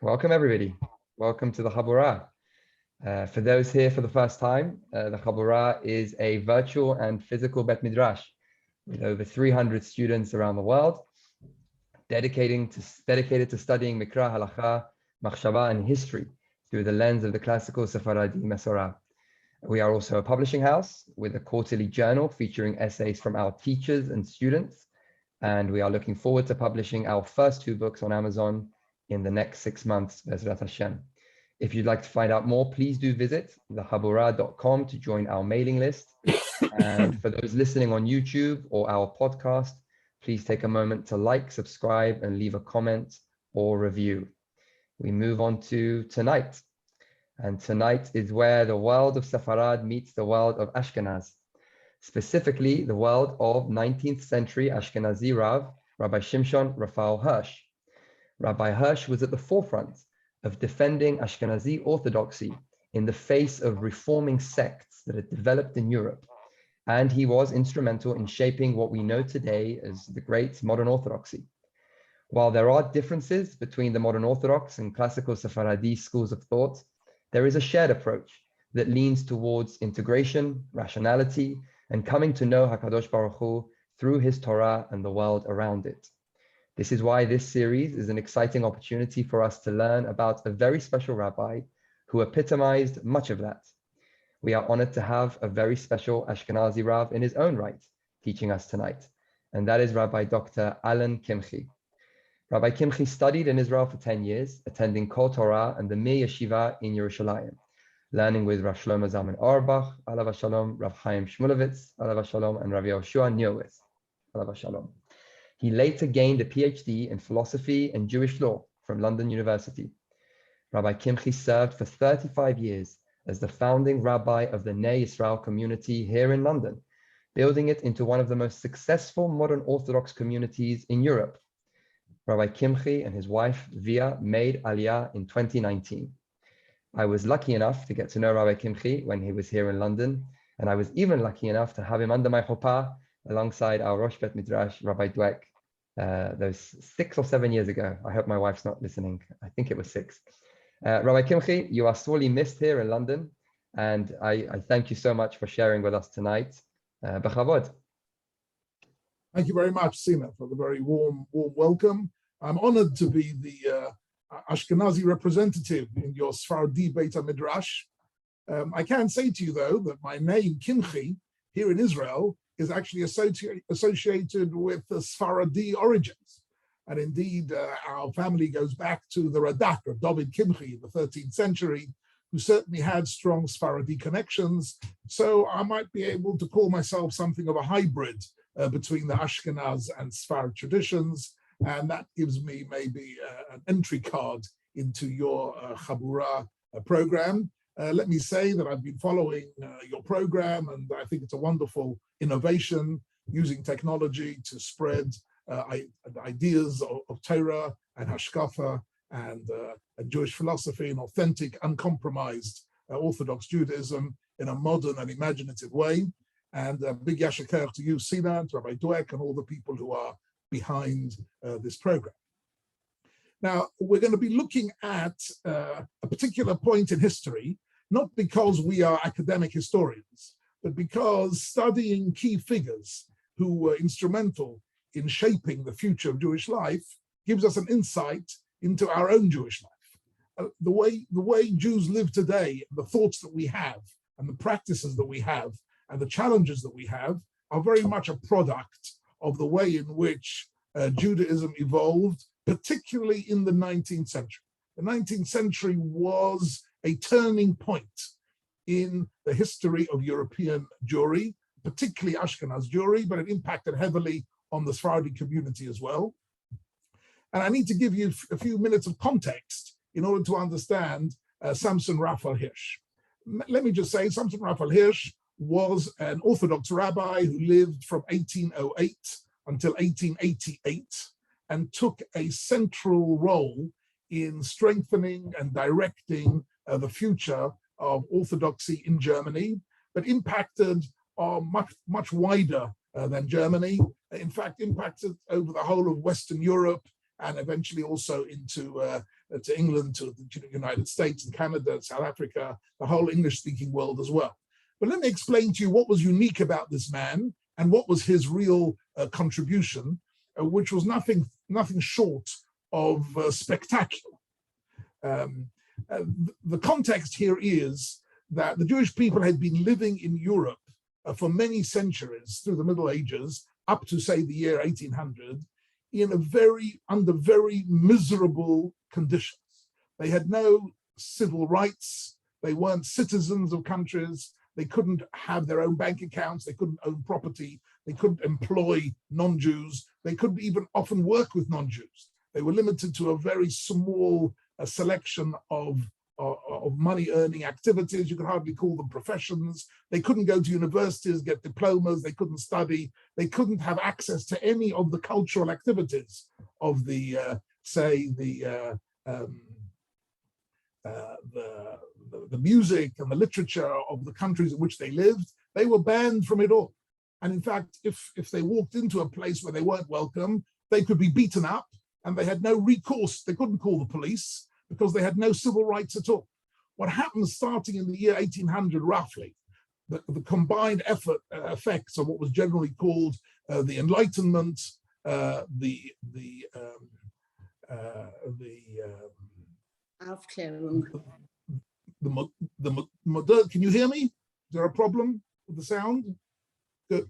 Welcome, everybody. Welcome to the Chabura. For those here for the first time, the Chabura is a virtual and physical Bet Midrash with over 300 students around the world, dedicated to studying Mikra, Halacha, Machshava, and history through the lens of the classical Sephardi Mesorah. We are also a publishing house with a quarterly journal featuring essays from our teachers and students, and we are looking forward to publishing our first 2 books on Amazon in the next 6 months, Bezrat Hashem. If you'd like to find out more, please do visit thechabura.com to join our mailing list. And for those listening on YouTube or our podcast, please take a moment to like, subscribe, and leave a comment or review. We move on to tonight. And tonight is where the world of Sepharad meets the world of Ashkenaz, specifically the world of 19th century Ashkenazi Rav, Rabbi Shimshon Raphael Hirsch. Rabbi Hirsch was at the forefront of defending Ashkenazi orthodoxy in the face of reforming sects that had developed in Europe, and he was instrumental in shaping what we know today as the great modern orthodoxy. While there are differences between the modern Orthodox and classical Sephardi schools of thought, there is a shared approach that leans towards integration, rationality, and coming to know HaKadosh Baruch Hu through his Torah and the world around it. This is why this series is an exciting opportunity for us to learn about a very special rabbi who epitomized much of that. We are honored to have a very special Ashkenazi Rav in his own right teaching us tonight, and that is Rabbi Dr. Alan Kimche. Rabbi Kimche studied in Israel for 10 years, attending Kol Torah and the Mir Yeshiva in Yerushalayim, learning with Rav Shlomo Zalman Auerbach, Alav Shalom, Rav Chaim Shmulevitz, Alav Shalom, and Rav Yoshua Neuwirth, Alav Shalom. He later gained a PhD in philosophy and Jewish law from London University. Rabbi Kimche served for 35 years as the founding rabbi of the Ney Yisrael community here in London, building it into one of the most successful modern Orthodox communities in Europe. Rabbi Kimche and his wife, Via, made Aliyah in 2019. I was lucky enough to get to know Rabbi Kimche when he was here in London, and I was even lucky enough to have him under my chuppah alongside our Rosh Bet Midrash, Rabbi Dweck, those 6 or 7 years ago. I hope my wife's not listening. I think it was 6. Rabbi Kimche, you are sorely missed here in London, and I thank you so much for sharing with us tonight. B'chavod. Thank you very much, Sina, for the very warm welcome. I'm honored to be the Ashkenazi representative in your Sephardi Beit Midrash. I can say to you, though, that my name, Kimche, here in Israel, is actually associated with the Sephardi origins. And indeed, our family goes back to the Radak of David Kimche in the 13th century, who certainly had strong Sephardi connections. So I might be able to call myself something of a hybrid between the Ashkenaz and Sephardi traditions. And that gives me maybe an entry card into your Chabura program. Let me say that I've been following your program, and I think it's a wonderful innovation using technology to spread ideas of Torah and Hashkafa and Jewish philosophy and authentic, uncompromised Orthodox Judaism in a modern and imaginative way. And big yashaker to you, Sina, to Rabbi Dweck, and all the people who are behind this program. Now, we're going to be looking at a particular point in history, not because we are academic historians, but because studying key figures who were instrumental in shaping the future of Jewish life gives us an insight into our own Jewish life. The way Jews live today, the thoughts that we have, and the practices that we have, and the challenges that we have are very much a product of the way in which Judaism evolved, particularly in the 19th century. The 19th century was a turning point in the history of European Jewry, particularly Ashkenaz Jewry, but it impacted heavily on the Sephardi community as well. And I need to give you a few minutes of context in order to understand Samson Raphael Hirsch. Let me just say, Samson Raphael Hirsch was an Orthodox rabbi who lived from 1808 until 1888 and took a central role in strengthening and directing the future of Orthodoxy in Germany, but impacted much wider than Germany. In fact, impacted over the whole of Western Europe and eventually also into to England, to the United States and Canada, South Africa, the whole English-speaking world as well. But let me explain to you what was unique about this man and what was his real contribution, which was nothing short of spectacular. The context here is that the Jewish people had been living in Europe for many centuries through the Middle Ages, up to say the year 1800, under very miserable conditions. They had no civil rights. They weren't citizens of countries. They couldn't have their own bank accounts. They couldn't own property. They couldn't employ non-Jews. They couldn't even often work with non-Jews. They were limited to a very small selection of money-earning activities. You could hardly call them professions. They couldn't go to universities, get diplomas. They couldn't study. They couldn't have access to any of the cultural activities of the music and the literature of the countries in which they lived. They were banned from it all. And in fact, if they walked into a place where they weren't welcome, they could be beaten up, and they had no recourse. They couldn't call the police because they had no civil rights at all. What happened starting in the year 1800, roughly, the combined effects of what was generally called the Enlightenment, Aufklärung. the modern. Can you hear me? Is there a problem with the sound? Good.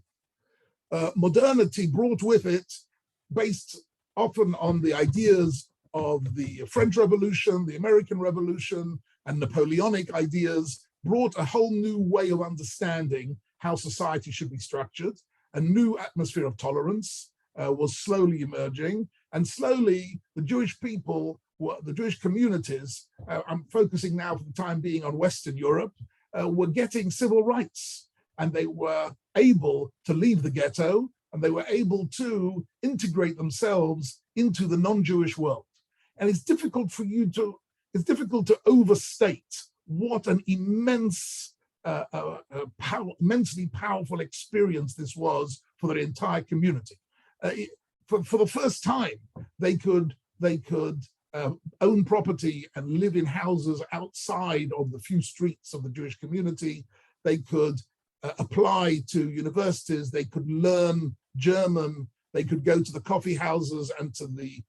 Modernity brought with it, based often on the ideas of the French Revolution, the American Revolution, and Napoleonic ideas, brought a whole new way of understanding how society should be structured. A new atmosphere of tolerance was slowly emerging, and slowly the Jewish people, the Jewish communities, I'm focusing now for the time being on Western Europe, were getting civil rights, and they were able to leave the ghetto, and they were able to integrate themselves into the non-Jewish world. And it's difficult to overstate what an immensely powerful experience this was for the entire community. For the first time, they could own property and live in houses outside of the few streets of the Jewish community. They could apply to universities. They could learn German. They could go to the coffee houses and to the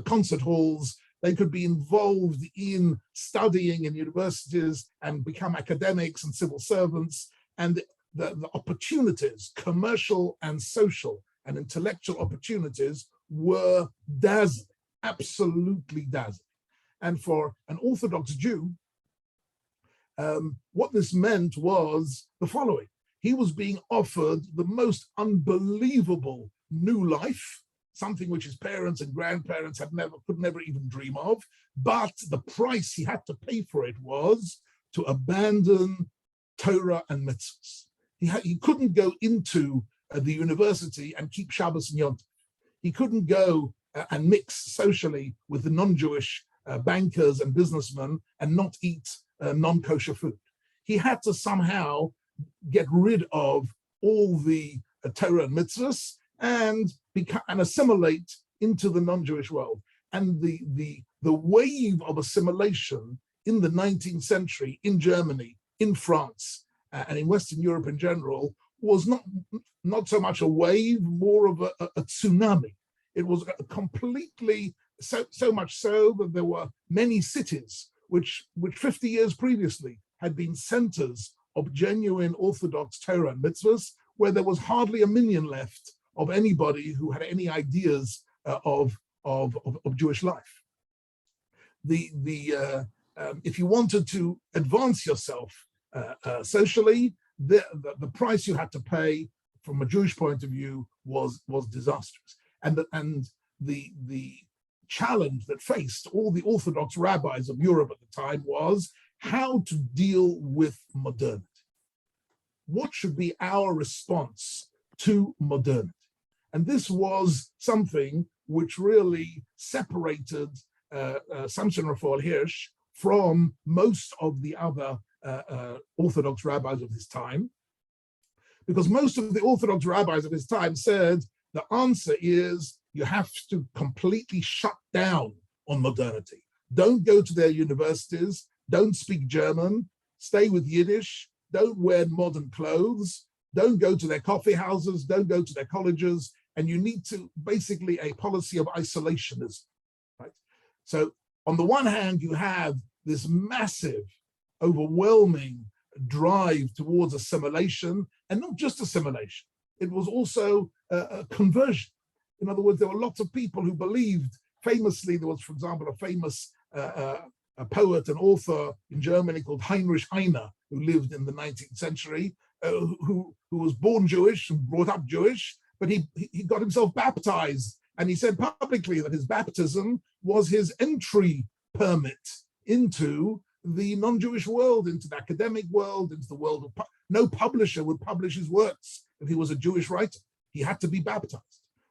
concert halls. They could be involved in studying in universities and become academics and civil servants. And the opportunities, commercial and social and intellectual opportunities, were dazzling, absolutely dazzling. And for an Orthodox Jew, what this meant was the following. He was being offered the most unbelievable new life, something which his parents and grandparents could never even dream of. But the price he had to pay for it was to abandon Torah and mitzvahs. He couldn't go into the university and keep Shabbos and Yom Tov. He couldn't go and mix socially with the non-Jewish bankers and businessmen and not eat non-kosher food. He had to somehow get rid of all the Torah and mitzvahs and assimilate into the non-Jewish world. And the wave of assimilation in the 19th century in Germany, in France, and in Western Europe in general was not so much a wave, more of a tsunami. It was completely, so much so that there were many cities which 50 years previously had been centers of genuine Orthodox Torah and mitzvahs, where there was hardly a minion left of anybody who had any ideas of Jewish life. If you wanted to advance yourself socially, the price you had to pay from a Jewish point of view was disastrous. And the challenge that faced all the Orthodox rabbis of Europe at the time was how to deal with modernity. What should be our response to modernity? And this was something which really separated Samson Raphael Hirsch from most of the other Orthodox rabbis of his time, because most of the Orthodox rabbis of his time said the answer is you have to completely shut down on modernity. Don't go to their universities, don't speak German, stay with Yiddish, don't wear modern clothes, don't go to their coffee houses, don't go to their colleges, and you need to basically a policy of isolationism, right? So on the one hand, you have this massive, overwhelming drive towards assimilation, and not just assimilation, it was also a conversion. In other words, there were lots of people who believed, famously, there was, for example, a famous a poet and author in Germany called Heinrich Heine, who lived in the 19th century, who was born Jewish and brought up Jewish, but he got himself baptized. And he said publicly that his baptism was his entry permit into the non-Jewish world, into the academic world, into the world of... No publisher would publish his works if he was a Jewish writer. He had to be baptized.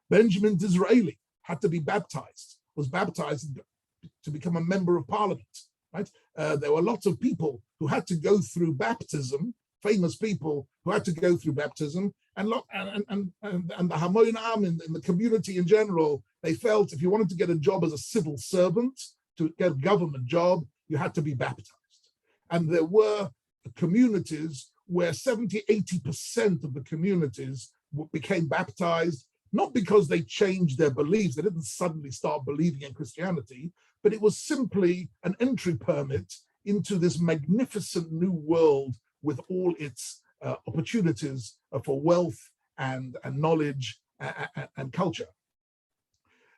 Benjamin Disraeli had to be baptized, was baptized to become a member of parliament, right? There were lots of people who had to go through baptism, famous people who had to go through baptism, and the Hamoinam in the community in general, they felt if you wanted to get a job as a civil servant, to get a government job, you had to be baptized. And there were communities where 70, 80% of the communities became baptized, not because they changed their beliefs, they didn't suddenly start believing in Christianity, but it was simply an entry permit into this magnificent new world with all its opportunities for wealth and knowledge and culture.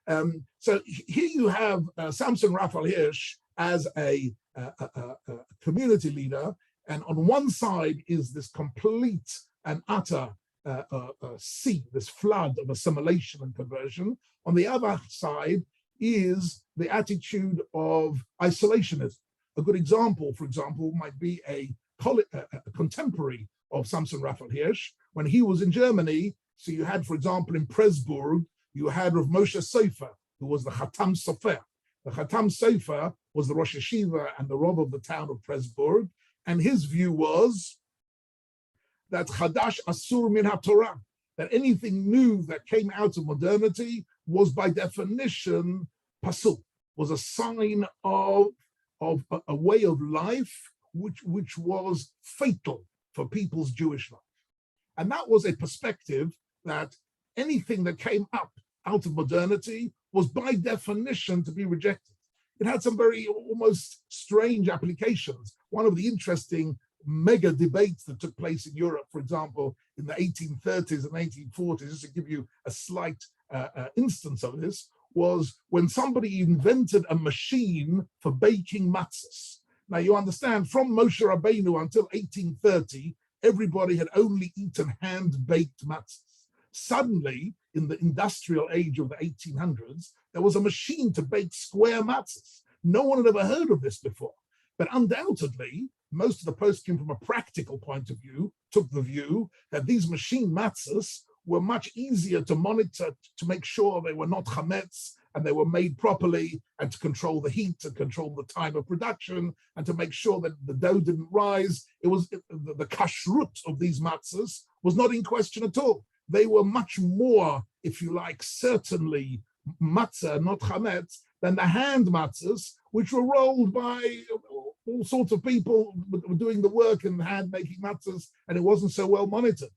So here you have Samson Raphael Hirsch as a community leader, and on one side is this complete and utter sea, this flood of assimilation and conversion. On the other side is the attitude of isolationism. A good example, for example, might be a contemporary of Samson Raphael Hirsch when he was in Germany. So you had, for example, in Pressburg, you had Rav Moshe Sofer, who was the Khatam Sofer. The Khatam Sofer was the Rosh Yeshiva and the Rav of the town of Pressburg, and his view was that Chadash Asur min HaTorah, that anything new that came out of modernity was by definition pasul, was a sign of a way of life which was fatal for people's Jewish life. And that was a perspective that anything that came up out of modernity was by definition to be rejected. It had some very almost strange applications. One of the interesting mega debates that took place in Europe, for example, in the 1830s and 1840s, just to give you a slight instance of this, was when somebody invented a machine for baking matzahs. Now you understand, from Moshe Rabbeinu until 1830, everybody had only eaten hand-baked matzahs. Suddenly, in the industrial age of the 1800s, there was a machine to bake square matzahs. No one had ever heard of this before. But undoubtedly, most of the poskim from a practical point of view took the view that these machine matzahs were much easier to monitor, to make sure they were not chametz and they were made properly, and to control the heat and control the time of production and to make sure that the dough didn't rise. The kashrut of these matzahs was not in question at all. They were much more, if you like, certainly matzah, not chametz, than the hand matzahs, which were rolled by all sorts of people doing the work and hand making matzahs, and it wasn't so well monitored.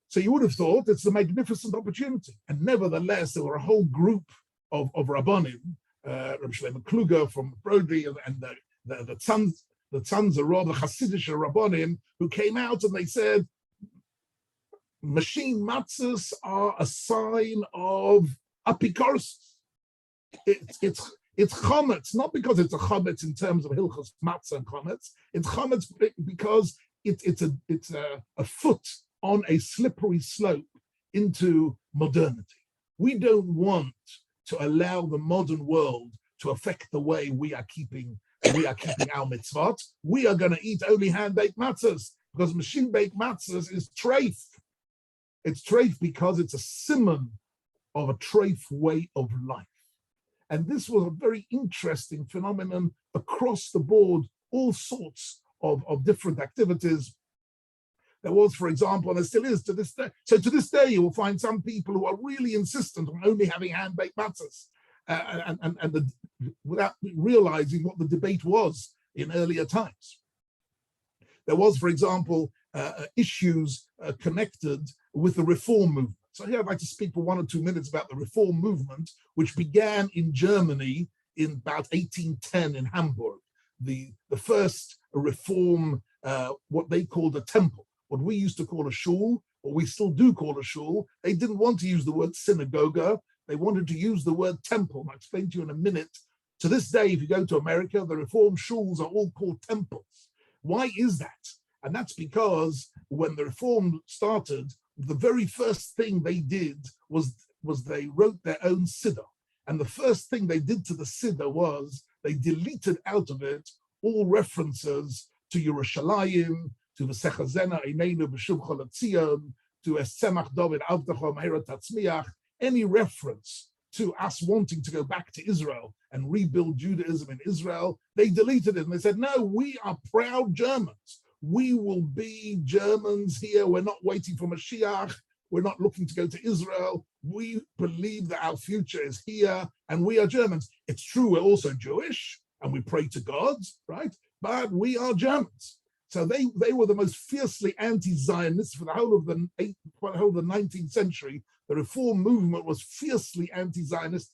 So you would have thought it's a magnificent opportunity. And nevertheless, there were a whole group of Rabbanim, Rabbi Shlomo Kluger from Brody, and the sons of Rav, the Hasidic Rabbanim, who came out and they said, machine matzahs are a sign of apikoros. It's chametz, not because it's a chametz in terms of hilchos matzah and chametz. It's chametz because it's a foot on a slippery slope into modernity. We don't want to allow the modern world to affect the way we are keeping our mitzvot. We are going to eat only hand-baked matzahs because machine-baked matzahs is treif. It's treif because it's a simon of a treif way of life. And this was a very interesting phenomenon across the board, all sorts of different activities. There was, for example, and there still is to this day. So to this day, you will find some people who are really insistent on only having hand-baked matzahs, without realizing what the debate was in earlier times. There was, for example, issues connected with the Reform movement. So here I'd like to speak for 1 or 2 minutes about the Reform movement, which began in Germany in about 1810 in Hamburg. The first Reform, what they called a temple, what we used to call a shul, what we still do call a shul. They didn't want to use the word synagogue. They wanted to use the word temple. I'll explain to you in a minute. To this day, if you go to America, the Reform shuls are all called temples. Why is that? And that's because when the Reform started, the very first thing they did was they wrote their own siddur. And the first thing they did to the siddur was they deleted out of it all references to Yerushalayim, to V'sechazena Eineinu B'shuvcha L'Tzion, to Esemach David Avdecha Meira Tatzmiach, any reference to us wanting to go back to Israel and rebuild Judaism in Israel, they deleted it. And they said, no, we are proud Germans. We will be Germans here. We're not waiting for Mashiach. We're not looking to go to Israel. We believe that our future is here and we are Germans. It's true, we're also Jewish and we pray to God, right? But we are Germans. So they were the most fiercely anti-Zionist for the whole of the 19th century. The Reform movement was fiercely anti-Zionist.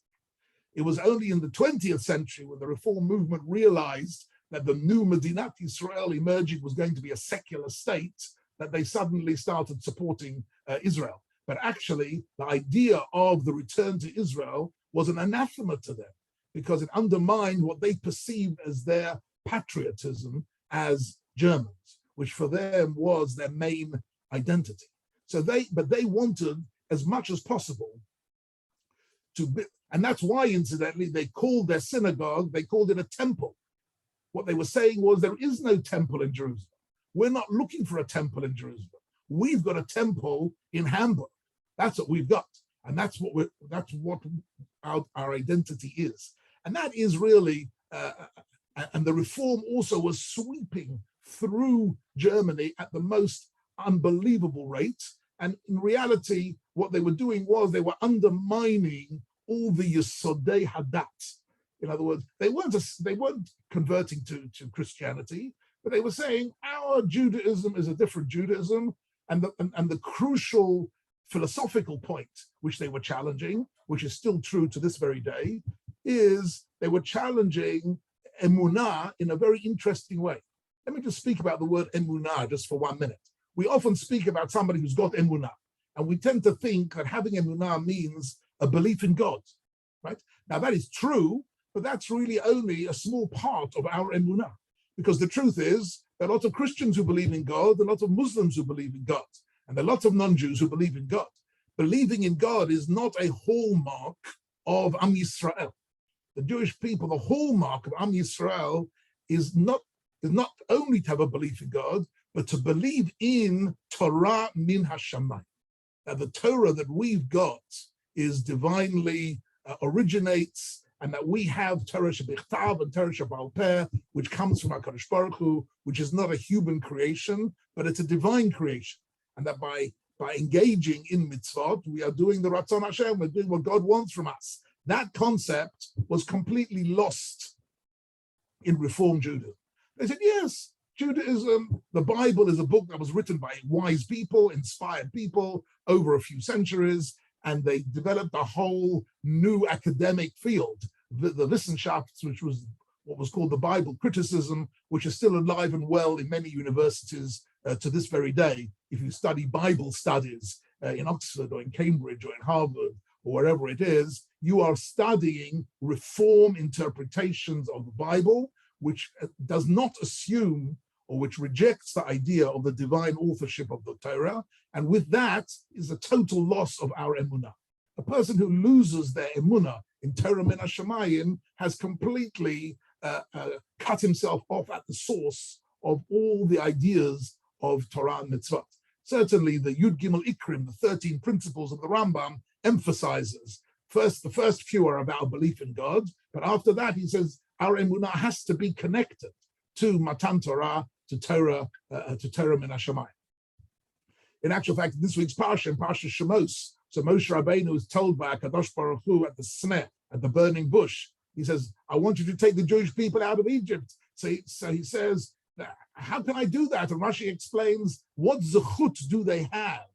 It was only in the 20th century when the Reform movement realized that the new Medinat Israel emerging was going to be a secular state, that they suddenly started supporting Israel. But actually, the idea of the return to Israel was an anathema to them because it undermined what they perceived as their patriotism as Germans, which for them was their main identity. So they wanted as much as possible to be, and that's why, incidentally, they called their synagogue, they called it a temple. What they were saying was there is no temple in Jerusalem. We're not looking for a temple in Jerusalem. We've got a temple in Hamburg. That's what we've got. And that's what our identity is. And that is really, and the Reform also was sweeping through Germany at the most unbelievable rate. And in reality, what they were doing was they were undermining all the Yesodei Hadat. In other words, they weren't converting to Christianity, but they were saying our Judaism is a different Judaism, and the crucial philosophical point which they were challenging, which is still true to this very day, is they were challenging emunah in a very interesting way. Let me just speak about the word emunah just for 1 minute. We often speak about somebody who's got emunah, and we tend to think that having emunah means a belief in God, right? Now that is true, but that's really only a small part of our emunah, because the truth is there are lots of Christians who believe in God, there are lots of Muslims who believe in God, and there are lots of non-Jews who believe in God. Believing in God is not a hallmark of Am Yisrael. The Jewish people, the hallmark of Am Yisrael is not only to have a belief in God, but to believe in Torah min hashamayim. That the Torah that we've got is divinely originates, and that we have Torah shebichtav and Torah sheba'al peh, which comes from HaKadosh Baruch Hu, which is not a human creation, but it's a divine creation. And that by engaging in mitzvot, we are doing the Ratzon Hashem, we're doing what God wants from us. That concept was completely lost in Reform Judaism. They said, yes, Judaism, the Bible is a book that was written by wise people, inspired people over a few centuries, and they developed a whole new academic field, the Wissenschaft, which was what was called the Bible criticism, which is still alive and well in many universities to this very day. If you study Bible studies in Oxford or in Cambridge or in Harvard or wherever it is, you are studying Reform interpretations of the Bible, which does not assume or which rejects the idea of the divine authorship of the Torah. And with that is a total loss of our emunah. A person who loses their emunah in Torah min hashamayim has completely cut himself off at the source of all the ideas of Torah and mitzvot. Certainly the Yud Gimel Ikrim, the 13 principles of the Rambam, emphasizes the first few are about belief in God, but after that he says our emunah has to be connected to Matan Torah, to Torah min hashamayim. In actual fact, this week's Parsha, in Parsha Shemos, so Moshe Rabbeinu is told by Kadosh Baruch Hu at the sneh, at the burning bush, he says, I want you to take the Jewish people out of Egypt. So he says, how can I do that? And Rashi explains, what zechut do they have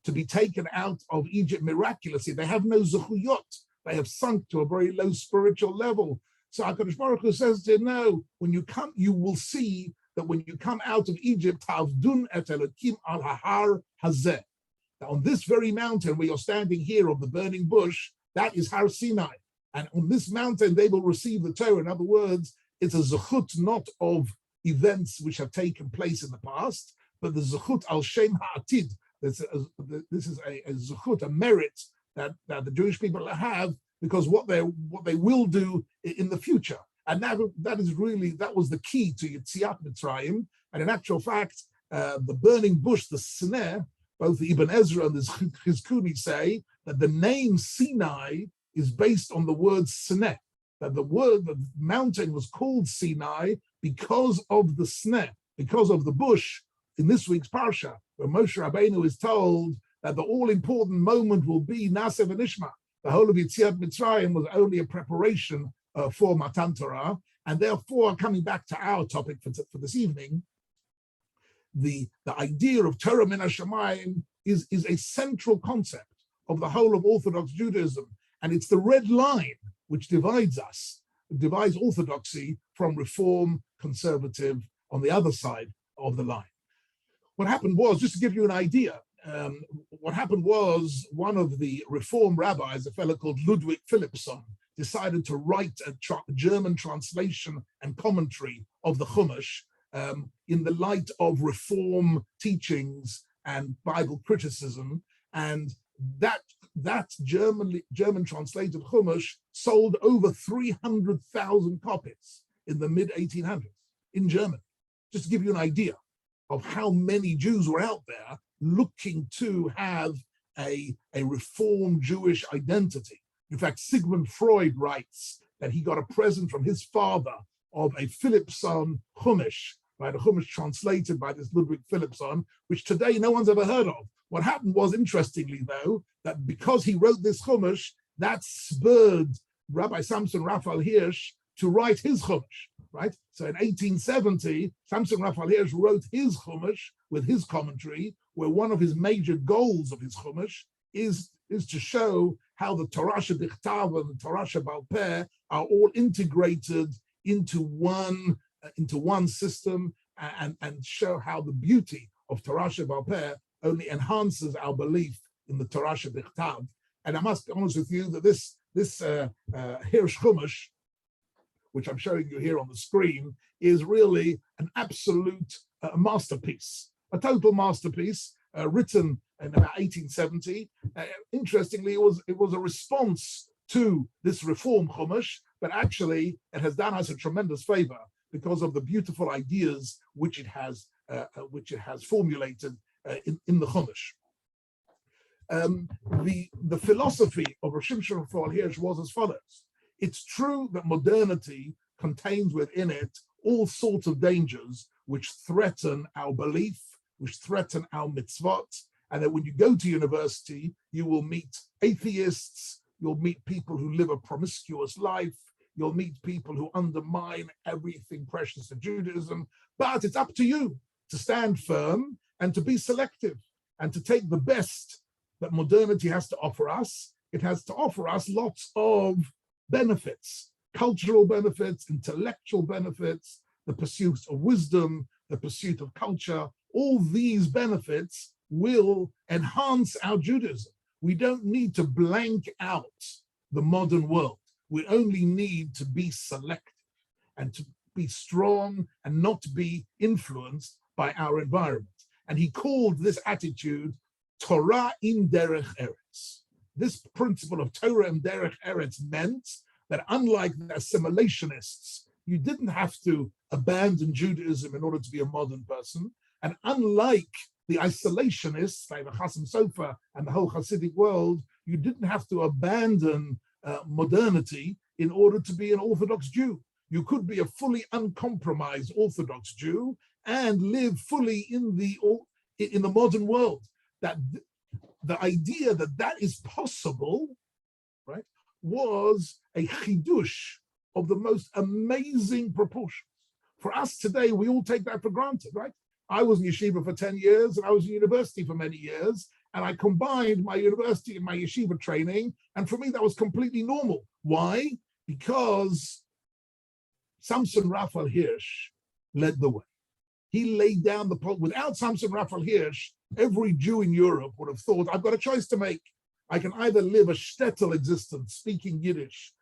to be taken out of Egypt miraculously? They have no zechuyot. They have sunk to a very low spiritual level. So HaKadosh Baruch Hu says to him, no, when you come, you will see that when you come out of Egypt, Tavdun et Elokim al Har Hazeh. Now, on this very mountain where you're standing here on the burning bush, that is Har Sinai. And on this mountain, they will receive the Torah. In other words, it's a zechut not of events which have taken place in the past, but the zechut al Shem Ha'atid. This is a zechut, a merit that the Jewish people have because what they will do in the future. And that was the key to Yetziat Mitzrayim. And in actual fact, the burning bush, the sneh, both the Ibn Ezra and the Chizkuni say that the name Sinai is based on the word sneh, that the mountain was called Sinai because of the sneh, because of the bush in this week's Parsha, where Moshe Rabbeinu is told that the all-important moment will be Naseh v'Nishma. The whole of Yetziat Mitzrayim was only a preparation for Matan Torah, and therefore, coming back to our topic for this evening, the idea of Torah min hashamayim is a central concept of the whole of Orthodox Judaism, and it's the red line which divides Orthodoxy from Reform, Conservative on the other side of the line. What happened was, just to give you an idea, what happened was one of the Reform rabbis, a fellow called Ludwig Philippson, decided to write a German translation and commentary of the Chumash in the light of Reform teachings and Bible criticism, and that German translated Chumash sold over 300,000 copies in the mid-1800s in Germany, just to give you an idea of how many Jews were out there looking to have a Reformed Jewish identity. In fact, Sigmund Freud writes that he got a present from his father of a Philippson Chumash, right? A Chumash translated by this Ludwig Philippson, which today no one's ever heard of. What happened was, interestingly though, that because he wrote this Chumash, that spurred Rabbi Samson Raphael Hirsch to write his Chumash, right? So in 1870, Samson Raphael Hirsch wrote his Chumash with his commentary, where one of his major goals of his Chumash is to show how the Torah Shedichtav and the Torah Shebaal Peh are all integrated into one system, and show how the beauty of Torah Shebaal Peh only enhances our belief in the Torah Shedichtav. And I must be honest with you that this Hirsch Chumash, which I'm showing you here on the screen, is really an absolute masterpiece, a total masterpiece, written in about 1870. Interestingly, it was a response to this Reform Chumash, but actually it has done us a tremendous favor because of the beautiful ideas which it has formulated in the Chumash. The philosophy of Rosh Shimshon Raphael Hirsch was as follows. It's true that modernity contains within it all sorts of dangers which threaten our belief, which threaten our mitzvot, and that when you go to university, you will meet atheists, you'll meet people who live a promiscuous life, you'll meet people who undermine everything precious to Judaism, but it's up to you to stand firm and to be selective and to take the best that modernity has to offer us. It has to offer us lots of benefits, cultural benefits, intellectual benefits, the pursuit of wisdom, the pursuit of culture. All these benefits will enhance our Judaism. We don't need to blank out the modern world. We only need to be selective and to be strong and not be influenced by our environment. And he called this attitude Torah in Derech Eretz. This principle of Torah in Derech Eretz meant that unlike the assimilationists, you didn't have to abandon Judaism in order to be a modern person. And unlike the isolationists, like the Chassam Sofer and the whole Hasidic world, you didn't have to abandon modernity in order to be an Orthodox Jew. You could be a fully uncompromised Orthodox Jew and live fully in in the modern world, that the idea that that is possible, right, was a chidush of the most amazing proportions. For us today, we all take that for granted, right? I was in yeshiva for 10 years and I was in university for many years, and I combined my university and my yeshiva training, and for me that was completely normal. Why? Because Samson Raphael Hirsch led the way. He laid down the pole. Without Samson Raphael Hirsch, every Jew in Europe would have thought, I've got a choice to make. I can either live a shtetl existence, speaking Yiddish,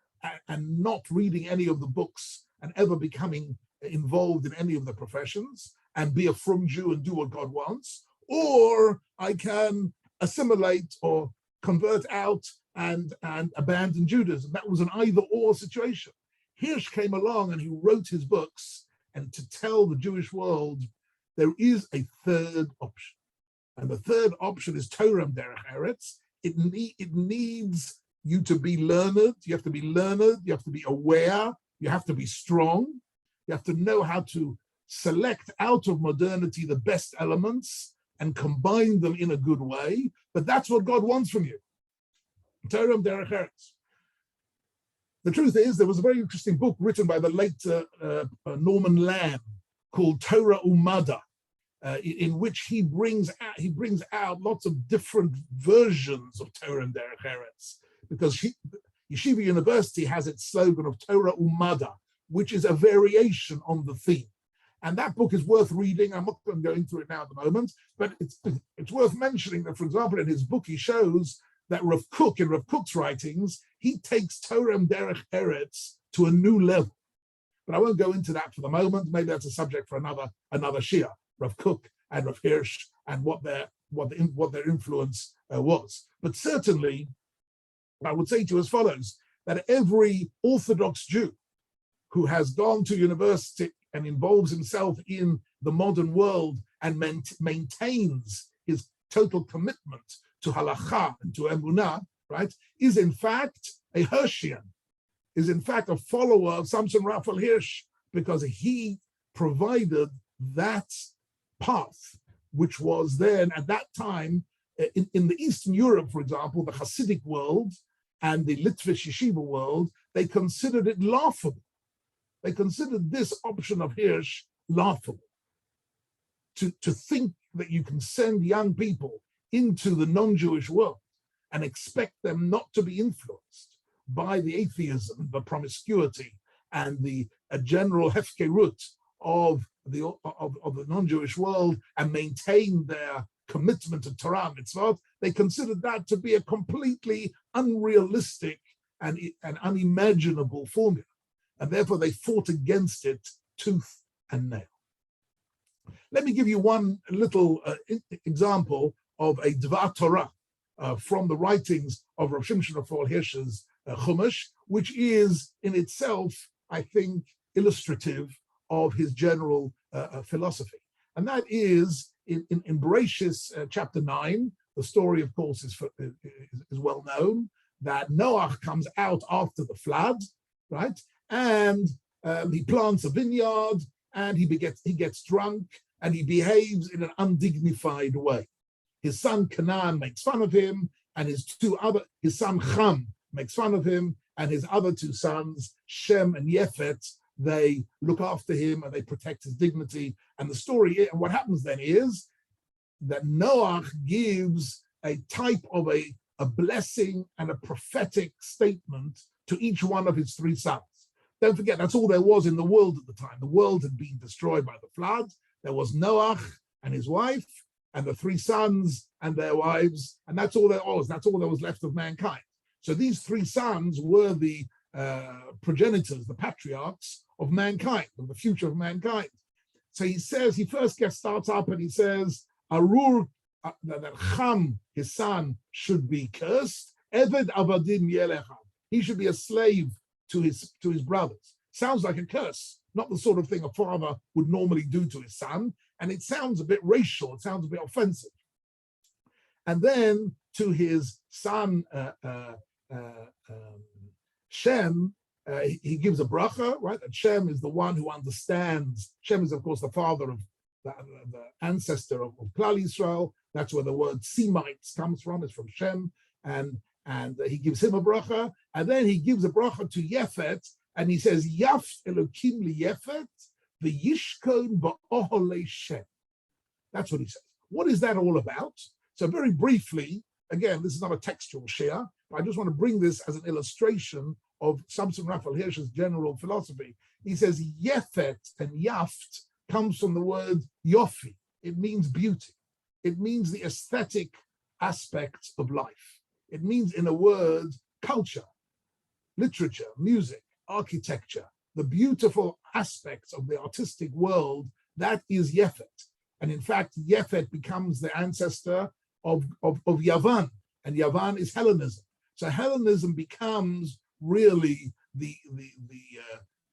and not reading any of the books and ever becoming involved in any of the professions and be a frum Jew and do what God wants, or I can assimilate or convert out and abandon Judaism. That was an either-or situation. Hirsch came along and he wrote his books, and to tell the Jewish world there is a third option. And the third option is Torah derech eretz. It needs you to be learned. You have to be learned. You have to be aware. You have to be strong. You have to know how to select out of modernity the best elements and combine them in a good way. But that's what God wants from you. Torah derech eretz. The truth is, there was a very interesting book written by the late Norman Lamb called Torah Umada, in which he brings out lots of different versions of Torah and Derech Eretz, because Yeshiva University has its slogan of Torah Umada, which is a variation on the theme. And that book is worth reading. I'm not going through it now at the moment, but it's worth mentioning that, for example, in his book, he shows that Rav Kook, in Rav Kook's writings, he takes Torah and Derech Eretz to a new level. But I won't go into that for the moment. Maybe that's a subject for another Shia, Rav Kook and Rav Hirsch, and what their influence was. But certainly, I would say to you as follows, that every Orthodox Jew who has gone to university and involves himself in the modern world and maintains his total commitment to halacha and to emunah, right, is in fact a Hirschian, is in fact a follower of Samson Raphael Hirsch, because he provided that path, which was then at that time in the Eastern Europe, for example, the Hasidic world and the Litvish yeshiva world, they considered it laughable. They considered this option of Hirsch laughable. To think that you can send young people into the non-Jewish world and expect them not to be influenced by the atheism, the promiscuity, and the general hefkerut of the non-Jewish world, and maintain their commitment to Torah mitzvot, they considered that to be a completely unrealistic and unimaginable formula. And therefore they fought against it tooth and nail. Let me give you one little example of a Dvar Torah from the writings of Rav Shimshon Raphael Hirsch's Chumash, which is in itself, I think, illustrative of his general philosophy. And that is in Bereshis chapter 9. The story, of course, is well known, that Noah comes out after the flood, right? And he plants a vineyard, and he gets drunk, and he behaves in an undignified way. His son Canaan makes fun of him, and his son Ham makes fun of him, and his other two sons, Shem and Yefet, they look after him and they protect his dignity. And the story, and what happens then is that Noah gives a type of a blessing and a prophetic statement to each one of his three sons. Don't forget, that's all there was in the world at the time. The world had been destroyed by the flood. There was Noah and his wife, and the three sons and their wives, and that's all there was. That's all there was left of mankind. So these three sons were the progenitors, the patriarchs of mankind, of the future of mankind. So he says, he first starts up and he says, Arur, that Ham, his son, should be cursed. Eved avadim yelecha. He should be a slave to his brothers. Sounds like a curse, not the sort of thing a father would normally do to his son. And it sounds a bit racial, it sounds a bit offensive. And then to his son, Shem, he gives a bracha, right? And Shem is the one who understands. Shem is, of course, the father of the ancestor of Klal Yisrael. That's where the word Semites comes from. It's from Shem, and he gives him a bracha, and then he gives a bracha to Yefet, and he says, Yaft Elokim li Yefet, v'yishkon ba'oholei Shem. That's what he says. What is that all about? So very briefly, again, this is not a textual share, but I just want to bring this as an illustration of Samson Raphael Hirsch's general philosophy. He says Yefet and Yaft comes from the word Yofi. It means beauty. It means the aesthetic aspects of life. It means, in a word, culture, literature, music, architecture, the beautiful aspects of the artistic world. That is Yefet. And in fact, Yefet becomes the ancestor of Yavan, and Yavan is Hellenism. So Hellenism becomes really the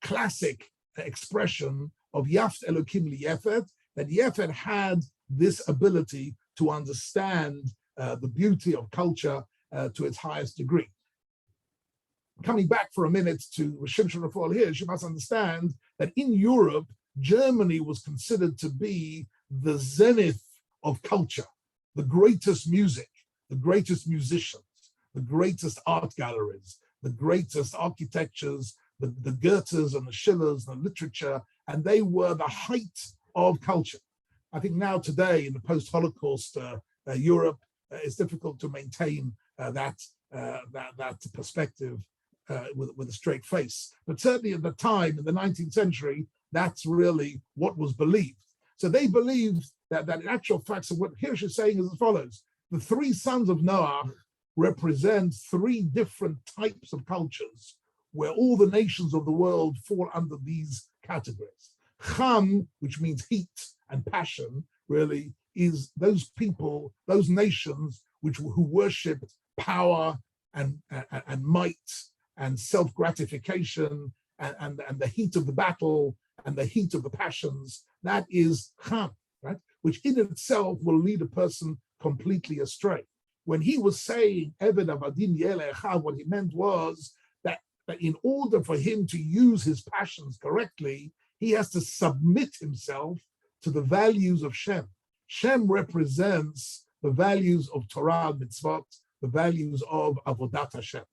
classic expression of Yaft Elokim li Yefet, that Yefet had this ability to understand the beauty of culture to its highest degree. Coming back for a minute to Shimshon Raphael Hirsch, you must understand that in Europe, Germany was considered to be the zenith of culture, the greatest music, the greatest musicians, the greatest art galleries, the greatest architectures, the Goethes and the Schillers and the literature, and they were the height of culture. I think now today in the post-Holocaust Europe, it's difficult to maintain that perspective with a straight face. But certainly at the time, in the 19th century, that's really what was believed. So they believed that in actual fact, so what Hirsch is saying is as follows: the three sons of Noah represent three different types of cultures where all the nations of the world fall under these categories. Cham, which means heat and passion, really is those people, those nations who worshipped power and might and self-gratification and the heat of the battle and the heat of the passions. That is Cham, right? Which in itself will lead a person completely astray. When he was saying Eved Avadim Yele Echav, what he meant was that in order for him to use his passions correctly, he has to submit himself to the values of Shem. Shem represents the values of Torah and mitzvot, the values of Avodat Hashem,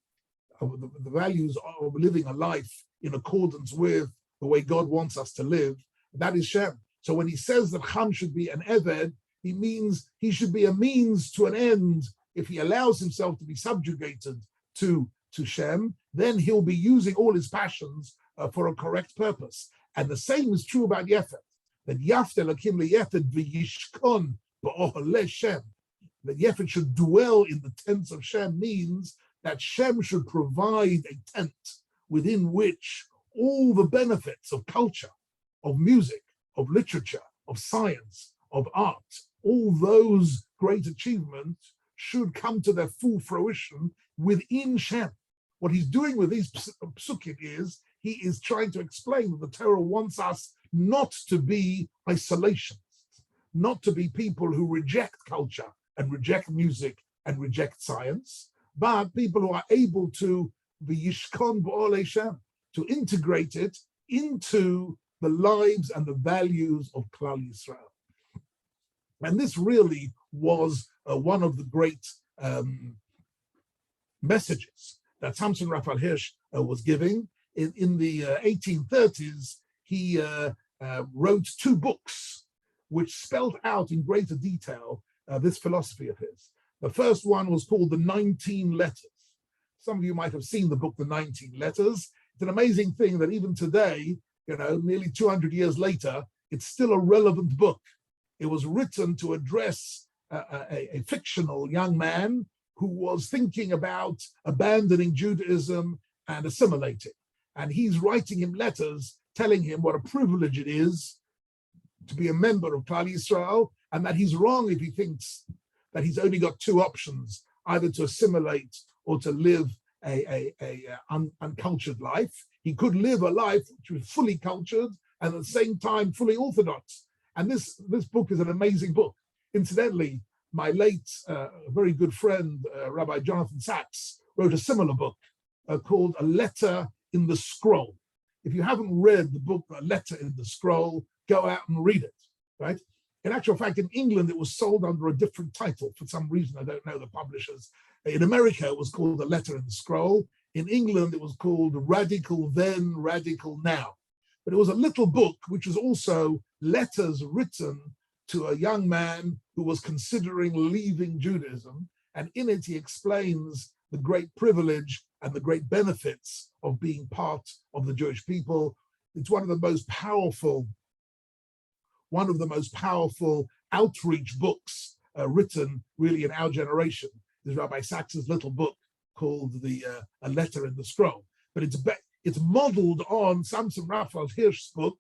the values of living a life in accordance with the way God wants us to live. That is Shem. So when he says that Cham should be an Eved, he means he should be a means to an end. If he allows himself to be subjugated to Shem, then he'll be using all his passions for a correct purpose. And the same is true about Yefet, that Yaft Elokim liyefet v'yishkon ba'oholei Shem, that Yefet should dwell in the tents of Shem means that Shem should provide a tent within which all the benefits of culture, of music, of literature, of science, of art, all those great achievements should come to their full fruition within Shem. What he's doing with these psukim is he is trying to explain that the Torah wants us not to be isolationists, not to be people who reject culture and reject music and reject science, but people who are able to be yishkon ba'olei Shem, to integrate it into the lives and the values of Klal Yisrael. And this really was one of the great messages that Samson Raphael Hirsch was giving. In the 1830s, he wrote two books which spelled out in greater detail this philosophy of his. The first one was called The 19 Letters. Some of you might have seen the book, The 19 Letters. It's an amazing thing that even today, nearly 200 years later, it's still a relevant book. It was written to address a fictional young man who was thinking about abandoning Judaism and assimilating. And he's writing him letters telling him what a privilege it is to be a member of Klal Yisrael, and that he's wrong if he thinks that he's only got two options, either to assimilate or to live a uncultured life. He could live a life which was fully cultured and at the same time fully Orthodox. And this book is an amazing book. Incidentally, my late very good friend, Rabbi Jonathan Sachs, wrote a similar book called A Letter in the Scroll. If you haven't read the book, A Letter in the Scroll, go out and read it. right? In actual fact, in England, it was sold under a different title for some reason. I don't know the publishers. In America, it was called The Letter and the Scroll. In England, it was called Radical Then, Radical Now. But it was a little book, which was also letters written to a young man who was considering leaving Judaism. And in it, he explains the great privilege and the great benefits of being part of the Jewish people. It's one of the most powerful outreach books written really in our generation. Is Rabbi Sachs's little book called A Letter in the Scroll. But it's modeled on Samson Raphael Hirsch's book,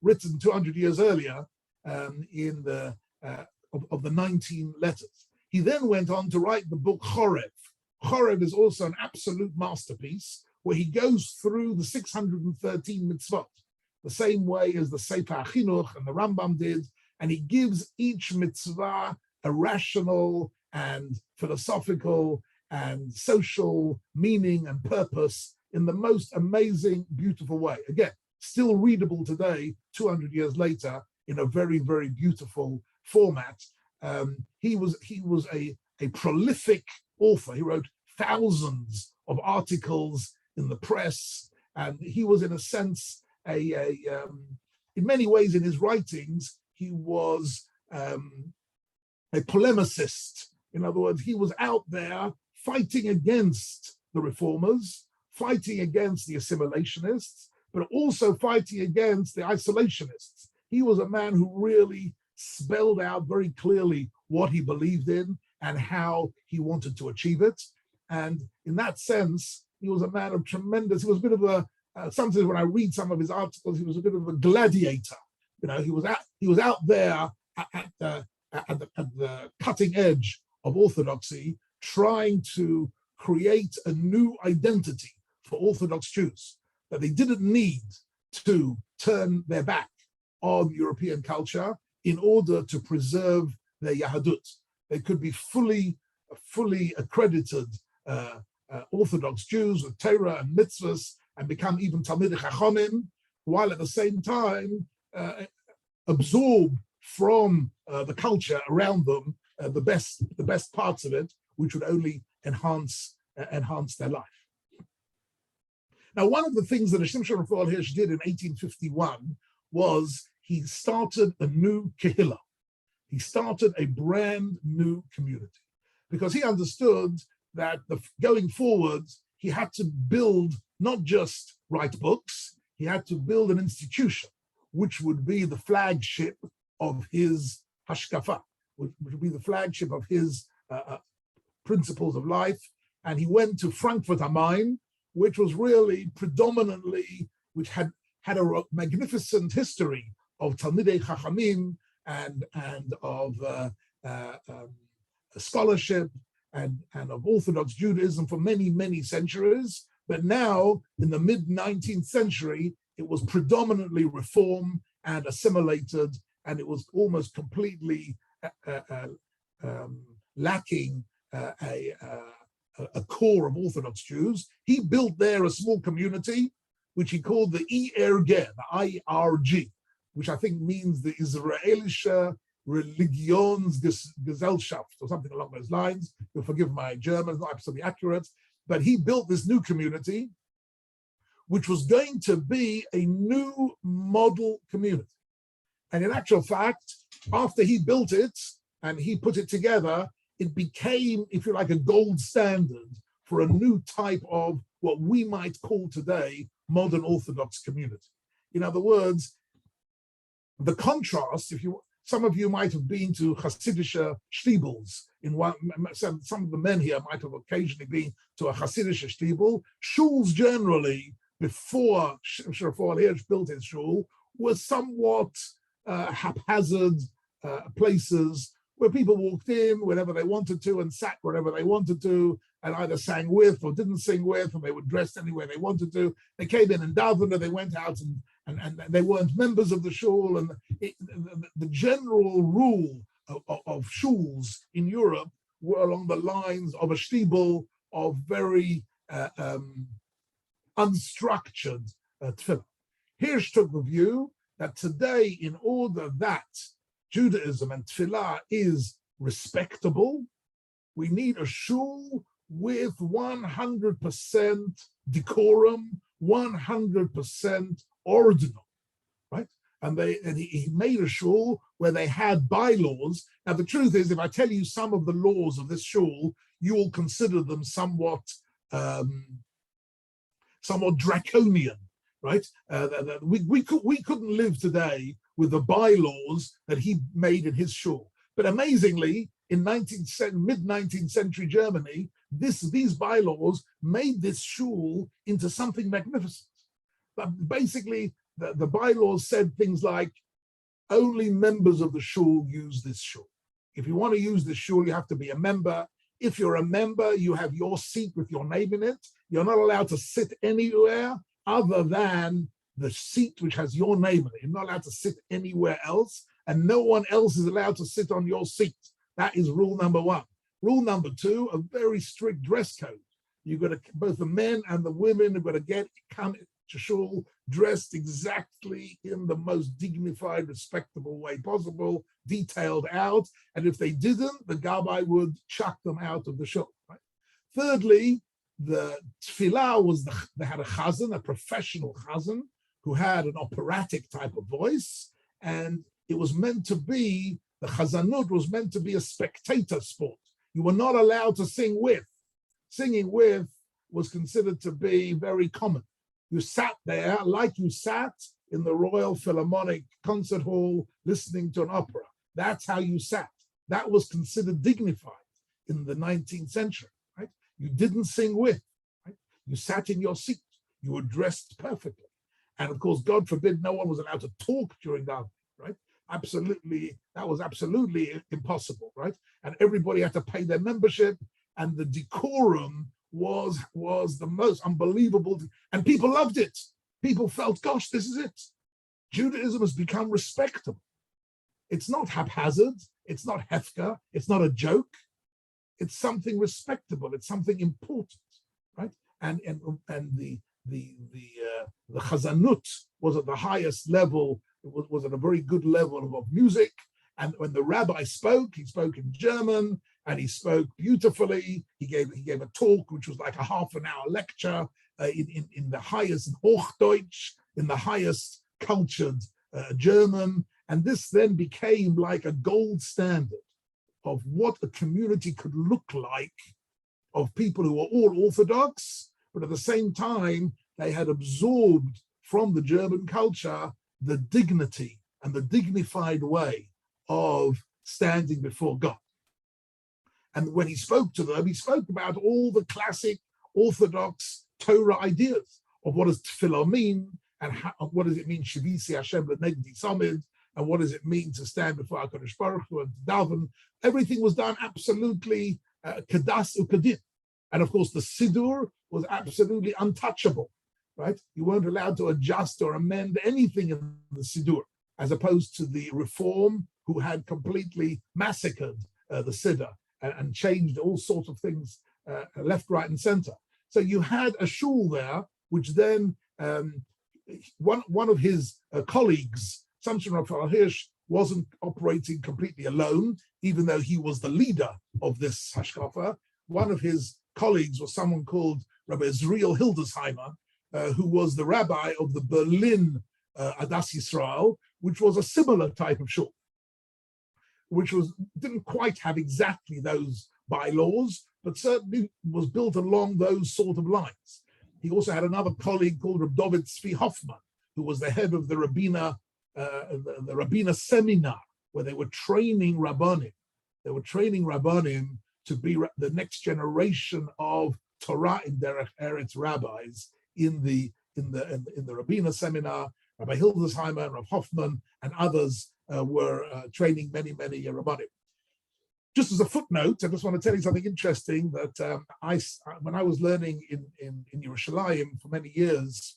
written 200 years earlier, of the 19 letters. He then went on to write the book Chorev. Chorev is also an absolute masterpiece, where he goes through the 613 mitzvot, the same way as the Sefer HaChinuch and the Rambam did, and he gives each mitzvah a rational and philosophical and social meaning and purpose in the most amazing, beautiful way. Again, still readable today, 200 years later, in a very, very beautiful format. He was a prolific author. He wrote thousands of articles in the press, and he was, in a sense, in many ways in his writings, he was a polemicist. In other words, he was out there fighting against the reformers, fighting against the assimilationists, but also fighting against the isolationists. He was a man who really spelled out very clearly what he believed in and how he wanted to achieve it. And in that sense, he was a man of tremendous, he was a bit of a, sometimes when I read some of his articles, he was a bit of a gladiator. You know, he was out there at the cutting edge of orthodoxy, trying to create a new identity for Orthodox Jews, that they didn't need to turn their back on European culture in order to preserve their Yahadut. They could be fully accredited Orthodox Jews with Torah and mitzvahs and become even Talmidei Chachamim, while at the same time absorb from the culture around them the best parts of it, which would only enhance their life. Now, one of the things that Shimshon Raphael Hirsch did in 1851 was he started a new kehillah. He started a brand new community, because he understood that going forward, he had to build, not just write books, he had to build an institution, which would be the flagship of his hashkafa, which would be the flagship of his principles of life. And he went to Frankfurt am Main, which was really predominantly, which had a magnificent history of Talmidei Chachamim and of scholarship and of Orthodox Judaism for many, many centuries. But now, in the mid-19th century, it was predominantly reform and assimilated, and it was almost completely lacking a core of Orthodox Jews. He built there a small community, which he called the IRG, the IRG, which I think means the Israelische Religionsgesellschaft, or something along those lines. You'll forgive my German, it's not absolutely accurate. But he built this new community, which was going to be a new model community. And in actual fact, after he built it and he put it together, it became, if you like, a gold standard for a new type of what we might call today modern Orthodox community. In other words, the contrast, some of you might have been to Hasidische Stiebels. Some of the men here might have occasionally been to a Hasidische Stiebel. Shuls generally, before Raphael Hirsch built his shul, were somewhat haphazard places where people walked in whenever they wanted to and sat wherever they wanted to, and either sang with or didn't sing with, and they were dressed any way they wanted to. They came in and davened, or they went out and they weren't members of the shul. And the general rule of shuls in Europe were along the lines of a stiebel, of very unstructured tefillah. Hirsch took the view that today, in order that Judaism and Tefillah is respectable, we need a shul with 100% decorum, 100% ordinal, right? And he made a shul where they had bylaws. Now, the truth is, if I tell you some of the laws of this shul, you will consider them somewhat draconian, right? We couldn't live today with the bylaws that he made in his shul. But amazingly, in mid-19th century Germany, these bylaws made this shul into something magnificent. But basically, the bylaws said things like, only members of the shul use this shul. If you want to use this shul, you have to be a member. If you're a member, you have your seat with your name in it. You're not allowed to sit anywhere other than the seat which has your name in it. You're not allowed to sit anywhere else, and no one else is allowed to sit on your seat. That is rule number one. Rule number two, a very strict dress code. You've got to, both the men and the women have got to come to shul dressed exactly in the most dignified, respectable way possible, detailed out. And if they didn't, the Rabbi would chuck them out of the shul. Right? Thirdly, the tefillah they had a chazan, a professional chazan, who had an operatic type of voice, and it was meant to be, the chazanut was meant to be a spectator sport. You were not allowed to sing with. Singing with was considered to be very common. You sat there like you sat in the Royal Philharmonic Concert Hall listening to an opera. That's how you sat. That was considered dignified in the 19th century, right? You didn't sing with, right? You sat in your seat. You were dressed perfectly. And of course, God forbid, no one was allowed to talk during that, right? Absolutely, that was absolutely impossible, right? And everybody had to pay their membership, and the decorum was the most unbelievable, and people loved it. People felt, gosh, this is it. Judaism has become respectable. It's not haphazard. It's not hefka. It's not a joke. It's something respectable. It's something important, right? And the chazanut was at the highest level. It was at a very good level of music. And when the rabbi spoke, he spoke in German, and he spoke beautifully. He gave a talk, which was like a half an hour lecture in the highest Hochdeutsch, in the highest cultured German. And this then became like a gold standard of what a community could look like, of people who were all Orthodox, but at the same time, they had absorbed from the German culture the dignity and the dignified way of standing before God. And when he spoke to them, he spoke about all the classic Orthodox Torah ideas of what does tefillah mean, and what does it mean, Shivisi Hashem L'negdi Samid, and what does it mean to stand before HaKadosh Baruch Hu and to daven. Everything was done absolutely kedas u'kedin. And of course, the Siddur was absolutely untouchable, right? You weren't allowed to adjust or amend anything in the Siddur, as opposed to the Reform, who had completely massacred the Siddur and changed all sorts of things left, right, and center. So you had a shul there, which then one of his colleagues, Samson Raphael Hirsch, wasn't operating completely alone, even though he was the leader of this hashkafa. One of his colleagues was someone called Rabbi Israel Hildesheimer, who was the rabbi of the Berlin Adas Yisrael, which was a similar type of shul, which didn't quite have exactly those bylaws, but certainly was built along those sort of lines. He also had another colleague called Reb David Tzvi Hoffman, who was the head of the Rabbiner seminar, where they were training Rabbanim. They were training Rabbanim to be the next generation of Torah in Derech Eretz rabbis in the Rabbiner seminar. Rabbi Hildesheimer and Rabbi Hoffman and others were training many Rabbanim. Just as a footnote, I just want to tell you something interesting, that when I was learning in Yerushalayim for many years,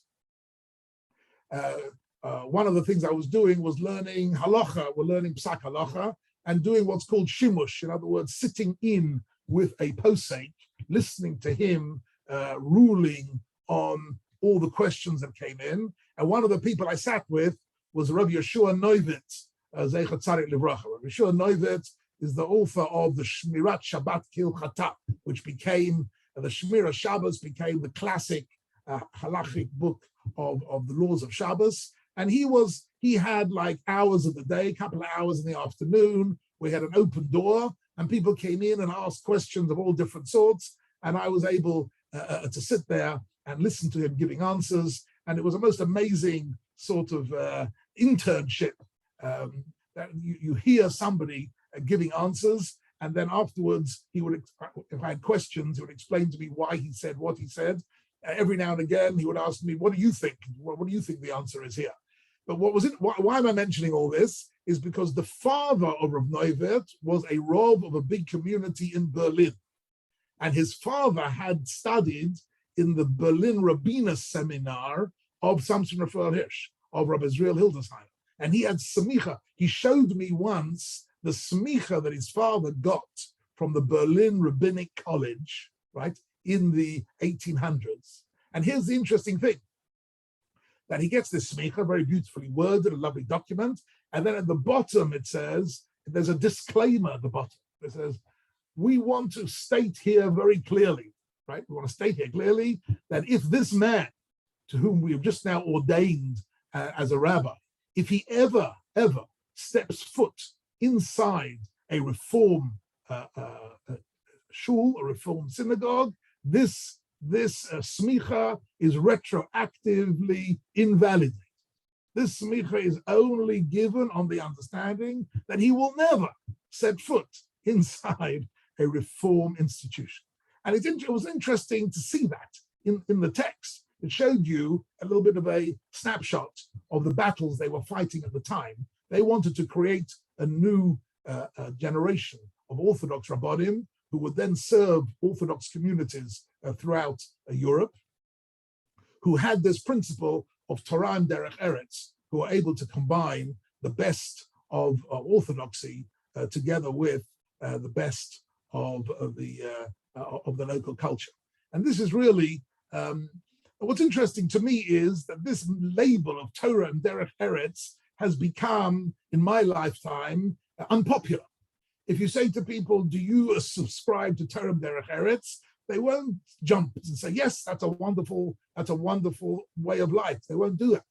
one of the things I was doing was learning halacha. We're learning psak halacha and doing what's called shimush. In other words, sitting in with a posek, listening to him ruling on all the questions that came in. And one of the people I sat with was Rabbi Yeshua Neuwirth, Zecher Tzadik Livracha. Rabbi Yeshua Neuwirth is the author of the Shmirat Shabbat Kilchata, which became, the Shmira Shabbos became the classic halachic book of the laws of Shabbos. And he had like hours of the day, a couple of hours in the afternoon. We had an open door and people came in and asked questions of all different sorts. And I was able to sit there and listen to him giving answers. And it was a most amazing sort of internship. That you hear somebody giving answers, and then afterwards he would, if I had questions, he would explain to me why he said what he said. Every now and again he would ask me, what do you think? What do you think the answer is here? But why am I mentioning all this is because the father of Rav Neuwirth was a Rav of a big community in Berlin. And his father had studied in the Berlin Rabbinus seminar of Samson Raphael Hirsch, of Rabbi Israel Hildesheim. And he had smicha. He showed me once the smicha that his father got from the Berlin Rabbinic College, right, in the 1800s. And here's the interesting thing, that he gets this smicha, very beautifully worded, a lovely document. And then at the bottom, it says, there's a disclaimer at the bottom. It says, we want to state here very clearly, right? We want to state here clearly that if this man, to whom we have just now ordained as a rabbi, if he ever steps foot inside a reform shul, a reform synagogue, this smicha is retroactively invalidated. This smicha is only given on the understanding that he will never set foot inside a reform institution. And it was interesting to see that in the text. It showed you a little bit of a snapshot of the battles they were fighting at the time. They wanted to create a new generation of Orthodox Rabbanim who would then serve Orthodox communities throughout Europe, who had this principle of Torah and Derech Eretz, who were able to combine the best of Orthodoxy together with the best of the local culture. And this is really, what's interesting to me is that this label of Torah and Derech Eretz has become, in my lifetime, unpopular. If you say to people, do you subscribe to Torah and Derech Eretz? They won't jump and say, yes, that's a wonderful way of life. They won't do that.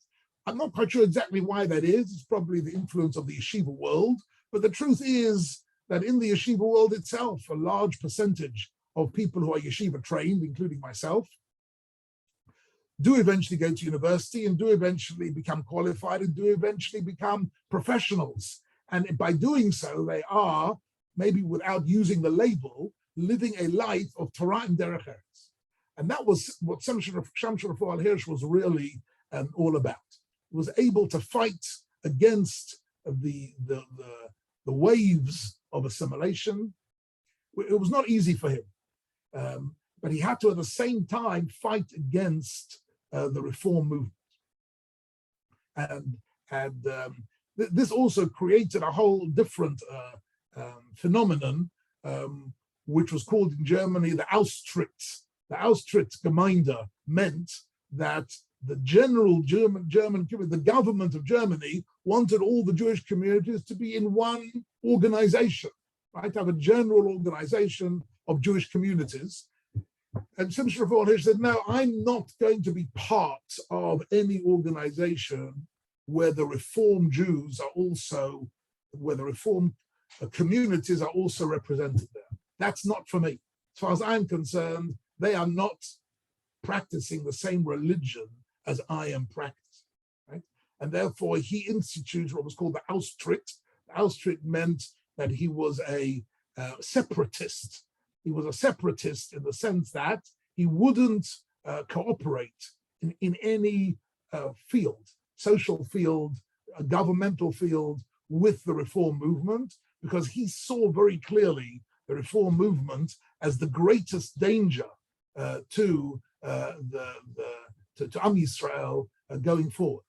I'm not quite sure exactly why that is. It's probably the influence of the yeshiva world. But the truth is that in the yeshiva world itself, a large percentage of people who are yeshiva trained, including myself, do eventually go to university and do eventually become qualified and do eventually become professionals. And by doing so, they are, maybe without using the label, living a life of Torah and Derech Eretz. And that was what Samson Raphael Hirsch was really all about. He was able to fight against the waves of assimilation. It was not easy for him, but he had to at the same time fight against the reform movement. And this also created a whole different phenomenon, which was called in Germany the Austritt. The Austritt-Gemeinde meant that the general German the government of Germany wanted all the Jewish communities to be in one organization, right? To have a general organization of Jewish communities. And Samson Raphael Hirsch said, no, I'm not going to be part of any organization where the Reform Jews are also, where the Reform communities are also represented there. That's not for me. As far as I'm concerned, they are not practicing the same religion as I am practicing, right? And therefore he instituted what was called the Austritt. The Austritt meant that he was a separatist. He was a separatist in the sense that he wouldn't cooperate in any field, social field, governmental field, with the reform movement, because he saw very clearly the reform movement as the greatest danger to Am Yisrael going forward.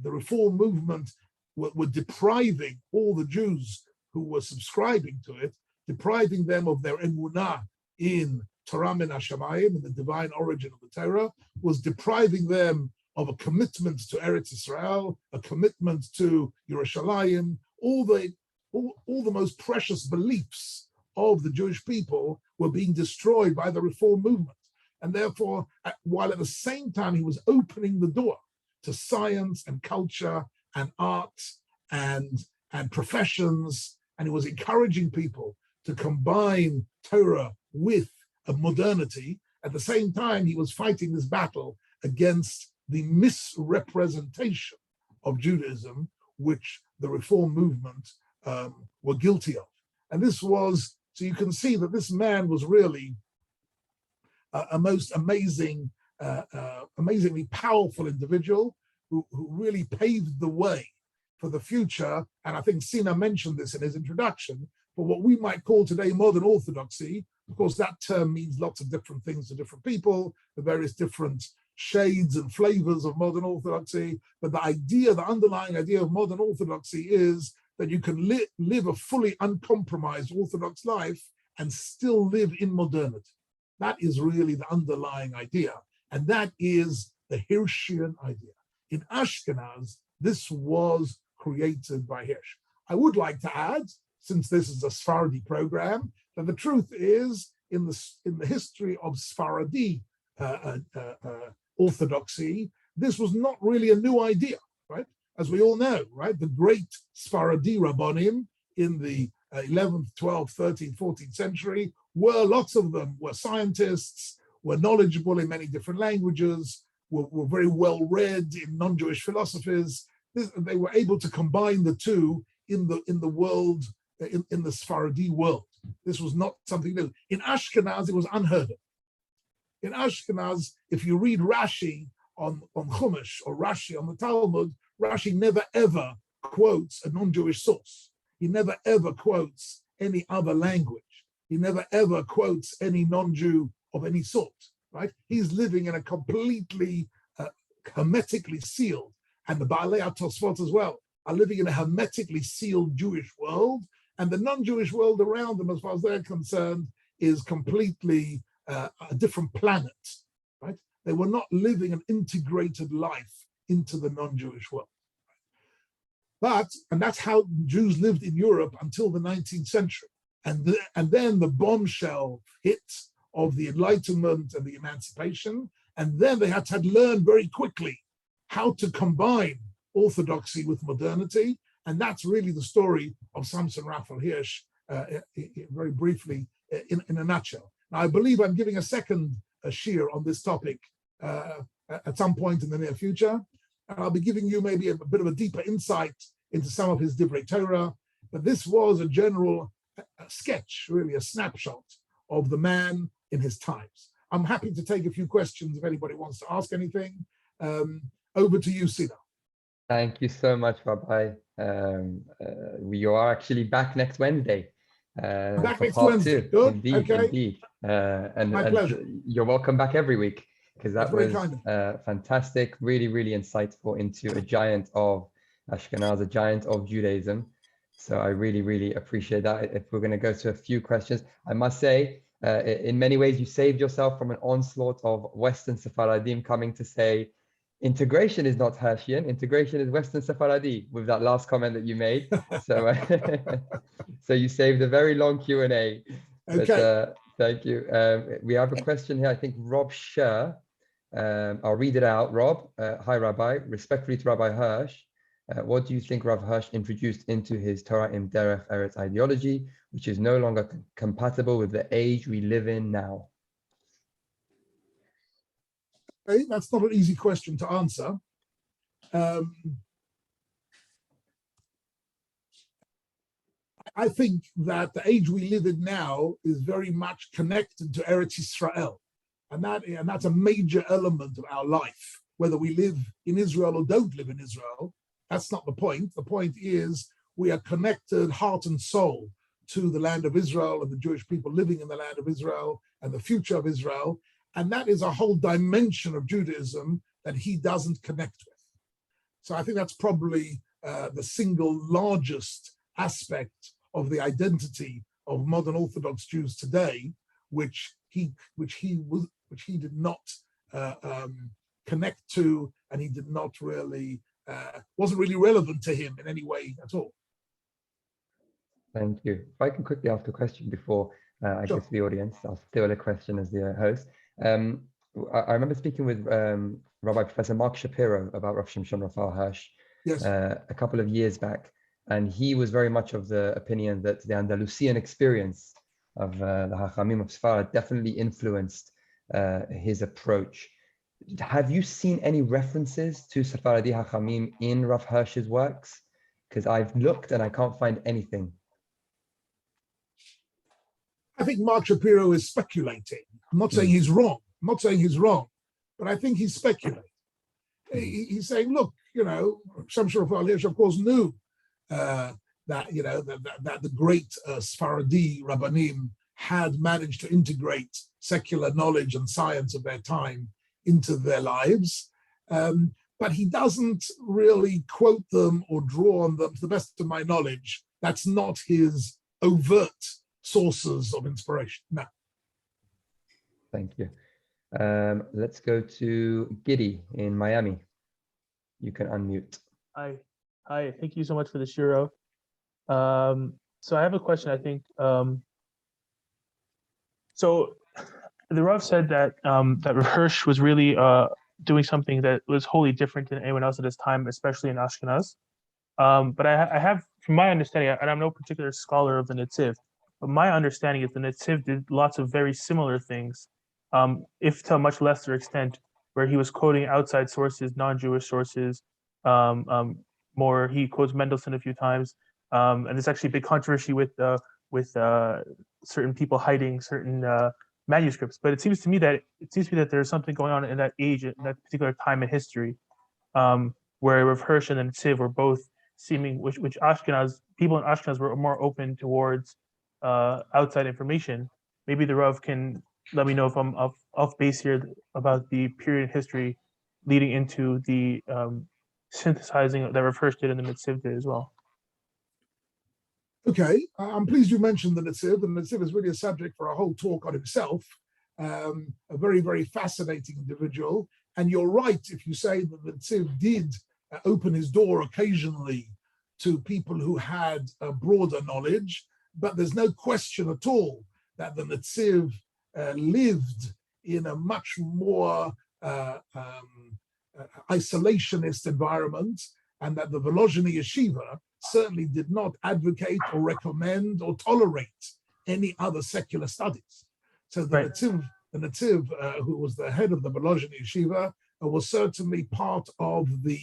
The reform movement were depriving all the Jews who were subscribing to it, depriving them of their emunah in Torah min hashamayim, in the divine origin of the Torah, was depriving them of a commitment to Eretz Israel, a commitment to Yerushalayim, all the most precious beliefs of the Jewish people were being destroyed by the Reform movement. And therefore, while at the same time he was opening the door to science and culture and art and professions, and he was encouraging people to combine Torah with a modernity, at the same time he was fighting this battle against the misrepresentation of Judaism, which the Reform movement were guilty of. And this was, so you can see that this man was really a most amazingly powerful individual who really paved the way for the future. And I think Sina mentioned this in his introduction, for what we might call today modern orthodoxy. Of course, that term means lots of different things to different people, the various different shades and flavors of modern orthodoxy. But the idea, the underlying idea of modern orthodoxy is that you can live a fully uncompromised Orthodox life and still live in modernity. That is really the underlying idea. And that is the Hirschian idea. In Ashkenaz, this was created by Hirsch. I would like to add, since this is a Sephardi program, that the truth is, in the history of Sephardi orthodoxy, this was not really a new idea, right? As we all know, right? The great Sephardi Rabbanim in the 11th, 12th, 13th, 14th century lots of them were scientists, were knowledgeable in many different languages, were very well read in non-Jewish philosophies. They were able to combine the two in the world, in the Sephardi world. This was not something new. In Ashkenaz, it was unheard of. In Ashkenaz, if you read Rashi on Chumash or Rashi on the Talmud, Rashi never ever quotes a non-Jewish source. He never ever quotes any other language. He never ever quotes any non-Jew of any sort, right? He's living in a completely hermetically sealed, and the Baalei HaTosfot as well, are living in a hermetically sealed Jewish world, and the non-Jewish world around them, as far as they're concerned, is completely a different planet, right? They were not living an integrated life into the non-Jewish world. And that's how Jews lived in Europe until the 19th century. And then the bombshell hit of the Enlightenment and the Emancipation, and then they had to learn very quickly how to combine orthodoxy with modernity, and that's really the story of Samson Raphael Hirsch, very briefly, in a nutshell. Now, I believe I'm giving a second shiur on this topic at some point in the near future, and I'll be giving you maybe a bit of a deeper insight into some of his Divrei Torah, but this was a general sketch, really a snapshot of the man in his times. I'm happy to take a few questions if anybody wants to ask anything. Over to you, Sina. Thank you so much, Rabbi. We are actually back next Wednesday. Back for next part Wednesday. 2. Good. Indeed, Okay. indeed. And pleasure. You're welcome back every week, because that That's very was kind. fantastic, really, really insightful into a giant of Ashkenaz, a giant of Judaism. So I really, really appreciate that. If we're going to go to a few questions, I must say, in many ways, you saved yourself from an onslaught of Western Sephardim coming to say, integration is not Hirschian, integration is Western Sephardi, with that last comment that you made. So, so you saved a very long Q&A. Okay. But, thank you. We have a question here, I think Rob Scher. I'll read it out. Rob, hi, Rabbi. Respectfully to Rabbi Hirsch, what do you think Rav Hirsch introduced into his Torah im Derech Eretz ideology, which is no longer compatible with the age we live in now? Okay, that's not an easy question to answer. I think that the age we live in now is very much connected to Eretz Israel, and that's a major element of our life. Whether we live in Israel or don't live in Israel, that's not the point. The point is we are connected heart and soul to the land of Israel and the Jewish people living in the land of Israel and the future of Israel. And that is a whole dimension of Judaism that he doesn't connect with. So I think that's probably the single largest aspect of the identity of modern Orthodox Jews today, which he did not connect to, and he did not really, wasn't really relevant to him in any way at all. Thank you. If I can quickly ask a question before I Sure. go to the audience, I'll steal a question as the host. I remember speaking with Rabbi Professor Mark Shapiro about Rav Shimshon Raphael Hirsch Yes. a couple of years back, and he was very much of the opinion that the Andalusian experience of the Hachamim of Sfarad definitely influenced his approach. Have you seen any references to Sephardi Hachamim in Rav Hirsch's works? Because I've looked and I can't find anything. I think Mark Shapiro is speculating. I'm not saying he's wrong. I'm not saying he's wrong, but I think he's speculating. He's saying, look, Samson Raphael Hirsch, of course, knew that the great Sephardi Rabbanim had managed to integrate secular knowledge and science of their time into their lives. But he doesn't really quote them or draw on them, to the best of my knowledge. That's not his overt sources of inspiration. No. Thank you. Let's go to Giddy in Miami. You can unmute. Hi. Thank you so much for the shiro. So I have a question. I think so. The Rav said that that Hirsch was really doing something that was wholly different than anyone else at his time, especially in Ashkenaz. But I have, from my understanding, and I'm no particular scholar of the Netziv, but my understanding is the Netziv did lots of very similar things, if to a much lesser extent, where he was quoting outside sources, non-Jewish sources. More, he quotes Mendelssohn a few times, and there's actually a big controversy with certain people hiding certain manuscripts. But it seems to me that there's something going on in that age, in that particular time in history, where Rav Hirsch and the Netziv were both seeming, which Ashkenaz people in Ashkenaz were more open towards outside information. Maybe the Rav can let me know if I'm off base here about the period in history leading into the synthesizing that Rav Hirsch did and the Netziv did as well. Okay, I'm pleased you mentioned the Netziv. The Netziv is really a subject for a whole talk on himself. A very, very fascinating individual. And you're right if you say that the Netziv did open his door occasionally to people who had a broader knowledge, but there's no question at all that the Netziv lived in a much more isolationist environment, and that the Volozhiny Yeshiva certainly did not advocate or recommend or tolerate any other secular studies. So the Netziv, who was the head of the Volozhiny Yeshiva, was certainly part of the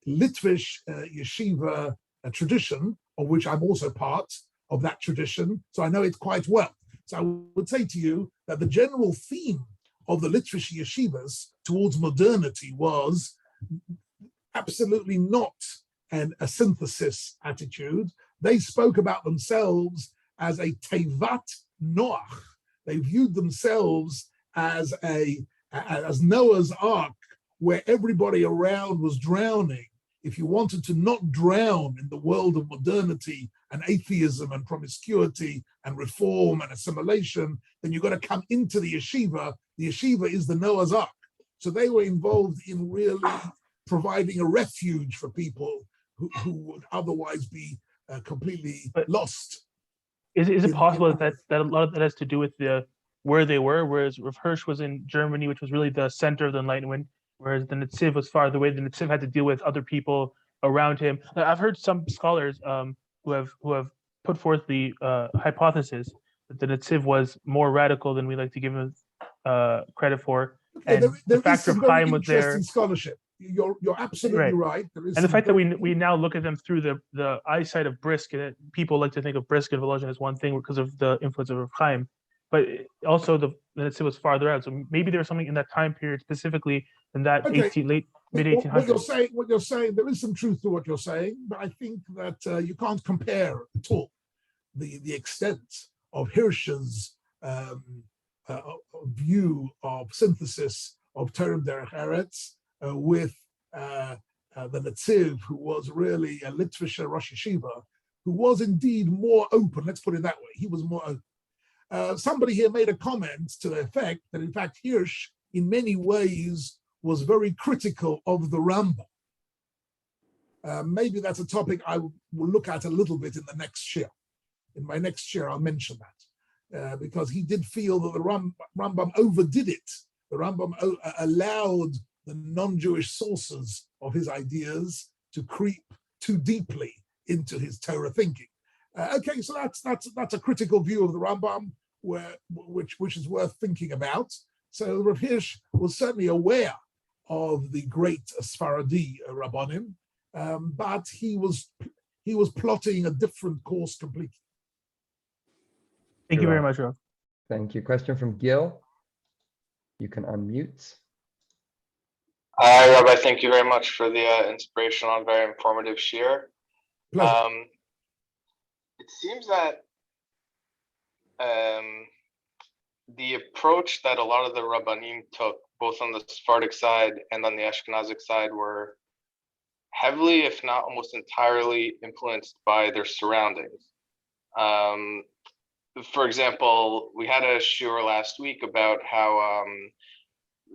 Litvish Yeshiva tradition, of which I'm also part of that tradition, so I know it quite well. So I would say to you that the general theme of the Litvish Yeshivas towards modernity was absolutely not a synthesis attitude. They spoke about themselves as a tevat noach. They viewed themselves as Noah's Ark, where everybody around was drowning. If you wanted to not drown in the world of modernity and atheism and promiscuity and reform and assimilation, then you've got to come into the yeshiva. The yeshiva is the Noah's Ark. So they were involved in really providing a refuge for people who would otherwise be completely lost. Is it possible that a lot of that has to do with where they were, whereas Rav Hirsch was in Germany, which was really the center of the Enlightenment, whereas the Netziv was far away. The Netziv had to deal with other people around him. I've heard some scholars who have put forth the hypothesis that the Netziv was more radical than we like to give him credit for. And there the factor of Chaim was there. Scholarship. You're absolutely right. And the fact that we now look at them through the eyesight of Brisk, and people like to think of Brisk and Volozhin as one thing because of the influence of Chaim, but also the Netziv was farther out. So maybe there was something in that time period specifically in that mid-1800s. What you're saying, there is some truth to what you're saying, but I think that you can't compare at all the extent of Hirsch's view of synthesis of Torah Derech Eretz with the Netziv, who was really a Litvish Rosh Yeshiva, who was indeed more open. Let's put it that way. He was more open. Somebody here made a comment to the effect that, in fact, Hirsch, in many ways, was very critical of the Rambam. Maybe that's a topic I will look at a little bit in the next year. In my next year, I'll mention that because he did feel that the Rambam overdid it. The Rambam allowed the non-Jewish sources of his ideas to creep too deeply into his Torah thinking. Okay, so that's a critical view of the Rambam, which is worth thinking about. So Rav Hirsch was certainly aware of the great Sfaradi Rabbanim, but he was plotting a different course completely. Thank you very much, Rav. Thank you. Question from Gil. You can unmute. Hi, Rabbi. Thank you very much for the inspirational and very informative share. It seems that the approach that a lot of the Rabbanim took, both on the Sephardic side and on the Ashkenazic side, were heavily, if not almost entirely, influenced by their surroundings. For example, we had a shiur last week about how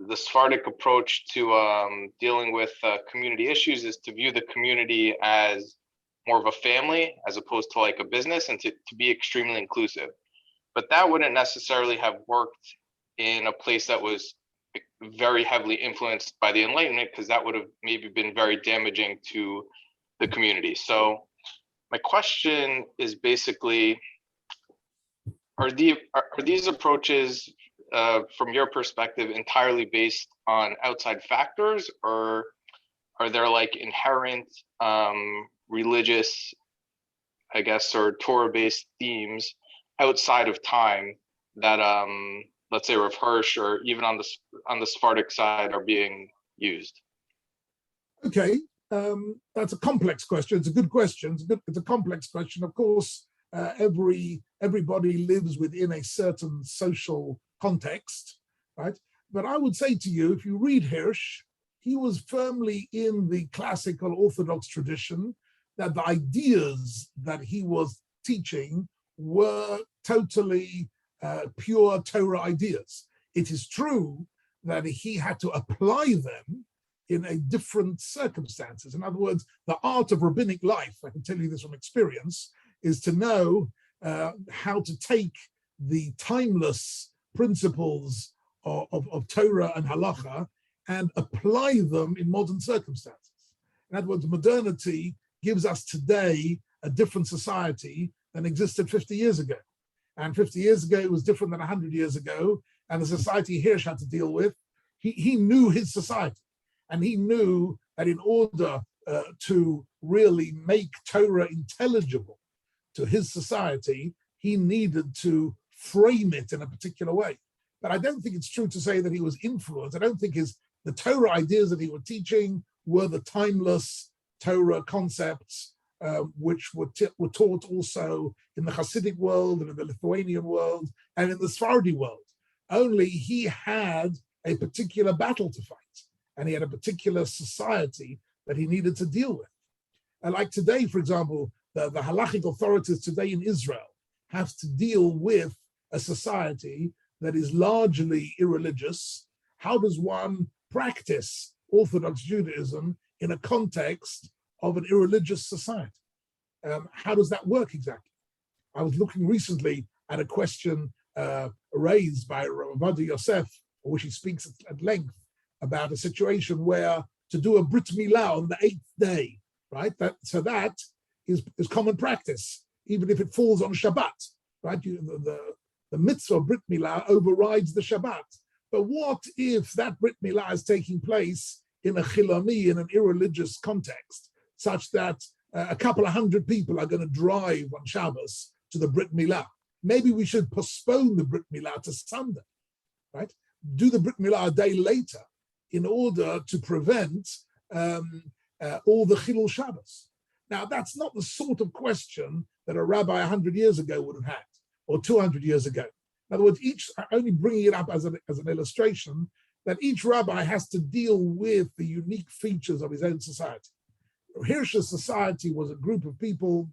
the Sephardic approach to dealing with community issues is to view the community as more of a family as opposed to like a business, and to be extremely inclusive. But that wouldn't necessarily have worked in a place that was very heavily influenced by the Enlightenment, because that would have maybe been very damaging to the community. So my question is basically, are these approaches, from your perspective, entirely based on outside factors, or are there like inherent religious, I guess, or Torah-based themes outside of time that, let's say, Rav Hirsch or even on the Sephardic side are being used? Okay, that's a complex question. It's a good question. It's a complex question. Of course, everybody lives within a certain social context, right? But I would say to you, if you read Hirsch, he was firmly in the classical Orthodox tradition, that the ideas that he was teaching were totally pure Torah ideas. It is true that he had to apply them in a different circumstances. In other words, the art of rabbinic life, I can tell you this from experience, is to know how to take the timeless principles of Torah and halacha and apply them in modern circumstances. In other words, modernity gives us today a different society than existed 50 years ago. And 50 years ago, it was different than 100 years ago. And the society Hirsch had to deal with, he knew his society. And he knew that in order to really make Torah intelligible to his society, he needed to frame it in a particular way. But I don't think it's true to say that he was influenced. I don't think the Torah ideas that he was teaching were the timeless Torah concepts which were taught also in the Hasidic world and in the Lithuanian world and in the Sephardi world. Only he had a particular battle to fight, and he had a particular society that he needed to deal with. And like today, for example, the halachic authorities today in Israel have to deal with a society that is largely irreligious. How does one practice Orthodox Judaism in a context of an irreligious society? How does that work exactly? I was looking recently at a question raised by Rabbi Yosef, which he speaks at length about a situation where to do a Brit Milah on the 8th day, right? That is common practice, even if it falls on Shabbat, right? The mitzvah of Brit Milah overrides the Shabbat. But what if that Brit Milah is taking place in a chiloni, in an irreligious context, such that a couple of hundred people are going to drive on Shabbos to the Brit Milah? Maybe we should postpone the Brit Milah to Sunday, right? Do the Brit Milah a day later in order to prevent all the Chilul Shabbos. Now, that's not the sort of question that a rabbi 100 years ago would have had, or 200 years ago. In other words, only bringing it up as an illustration, that each rabbi has to deal with the unique features of his own society. Hirsch's society was a group of people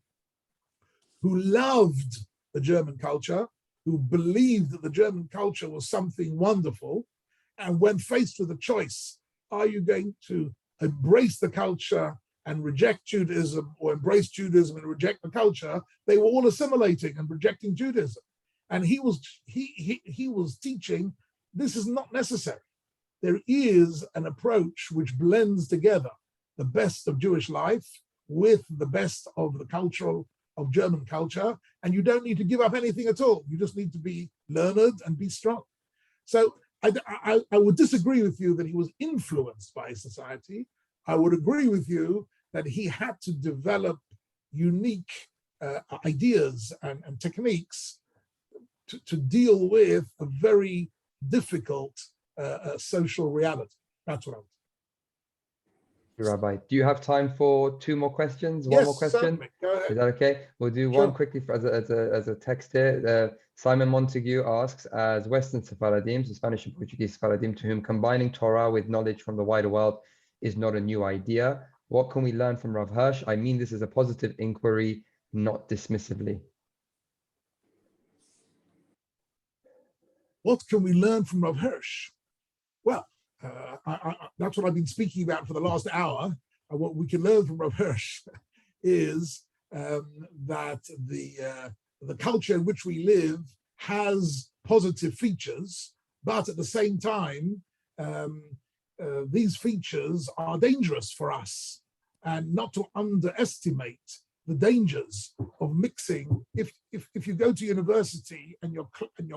who loved the German culture, who believed that the German culture was something wonderful, and when faced with the choice are you going to embrace the culture and reject Judaism, or embrace Judaism and reject the culture? They were all assimilating and rejecting Judaism. And he was teaching this is not necessary. There is an approach which blends together the best of Jewish life with the best of the of German culture, and you don't need to give up anything at all. You just need to be learned and be strong. So I would disagree with you that he was influenced by society. I would agree with you that he had to develop unique ideas and techniques to deal with a very difficult social reality. That's what I would say. Rabbi, do you have time for two more questions? Yes, One more question? certainly. Go ahead. Is that okay? We'll do Sure. one quickly as a text here. Simon Montague asks, as Western Sephardim, so Spanish and Portuguese Sephardim, to whom combining Torah with knowledge from the wider world is not a new idea, what can we learn from Rav Hirsch? I mean this is a positive inquiry, not dismissively. What can we learn from Rav Hirsch? Well, that's what I've been speaking about for the last hour. What we can learn from Rav Hirsch is that the culture in which we live has positive features, but at the same time, these features are dangerous for us, and not to underestimate the dangers of mixing. If you go to university and your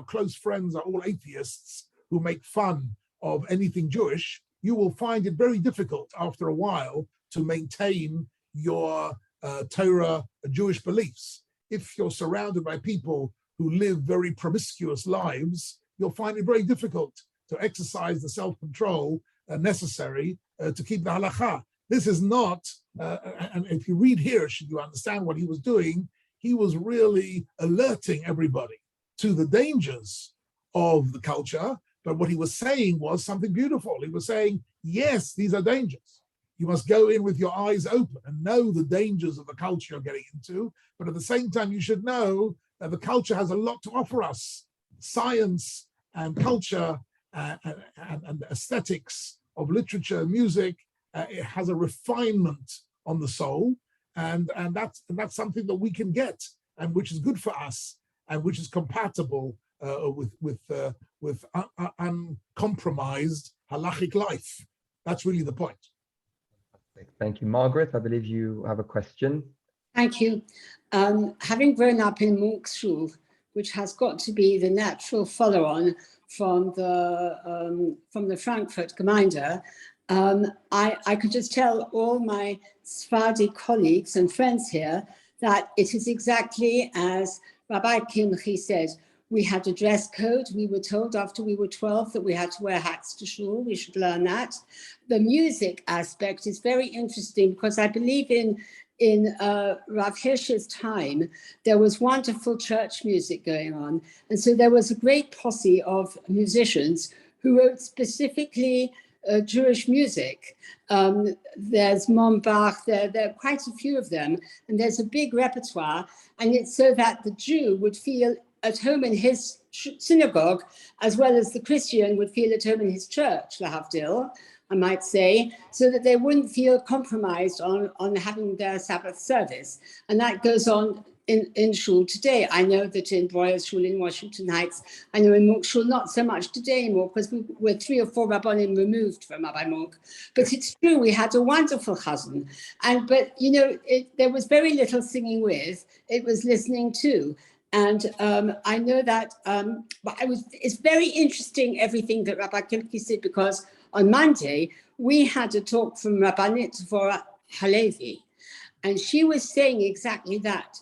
close friends are all atheists who make fun of anything Jewish, you will find it very difficult after a while to maintain your Torah Jewish beliefs. If you're surrounded by people who live very promiscuous lives, you'll find it very difficult to exercise the self-control necessary to keep the halakha. This is not, and if you read Hirsch, you understand what he was doing. He was really alerting everybody to the dangers of the culture. But what he was saying was something beautiful. He was saying, yes, these are dangers. You must go in with your eyes open and know the dangers of the culture you're getting into. But at the same time, you should know that the culture has a lot to offer us. Science and culture and the aesthetics of literature, music, it has a refinement on the soul. And that's something that we can get, and which is good for us, and which is compatible with uncompromised halachic life. That's really the point. Thank you. Margaret, I believe you have a question. Thank you. Having grown up in Munk's shul, which has got to be the natural follow-on from the Frankfurt Gemeinde, I could just tell all my Sephardi colleagues and friends here that it is exactly as Rabbi Kimche said. We had a dress code. We were told after we were 12 that we had to wear hats to shul. We should learn that. The music aspect is very interesting because I believe in Rav Hirsch's time, there was wonderful church music going on. And so there was a great posse of musicians who wrote specifically Jewish music. There's Mombach, there are quite a few of them, and there's a big repertoire. And it's so that the Jew would feel at home in his synagogue, as well as the Christian would feel at home in his church, lahavdil, I might say, so that they wouldn't feel compromised on having their Sabbath service. And that goes on in shul today. I know that in Breuer's shul in Washington Heights, I know in Munk shul not so much today anymore, because we're 3 or 4 rabbanim removed from Rabbi Munk. But it's true, we had a wonderful chazan. But you know, there was very little singing with, it was listening to. And I know that it's very interesting everything that Rabbi Kimche said, because on Monday we had a talk from Rabbanit Dvorah Halevi, and she was saying exactly that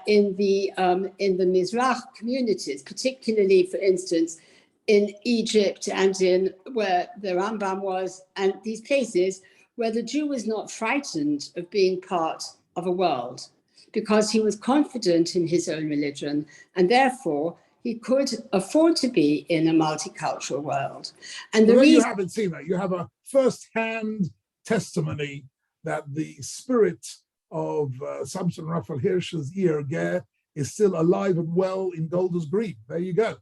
in the Mizrach communities, particularly, for instance, in Egypt and in where the Rambam was, and these places where the Jew was not frightened of being part of a world, because he was confident in his own religion, and therefore he could afford to be in a multicultural world. And the reason you haven't seen that, you have a first-hand testimony that the spirit of Samson Raphael Hirsch's ear ger is still alive and well in Golders Green. There you go.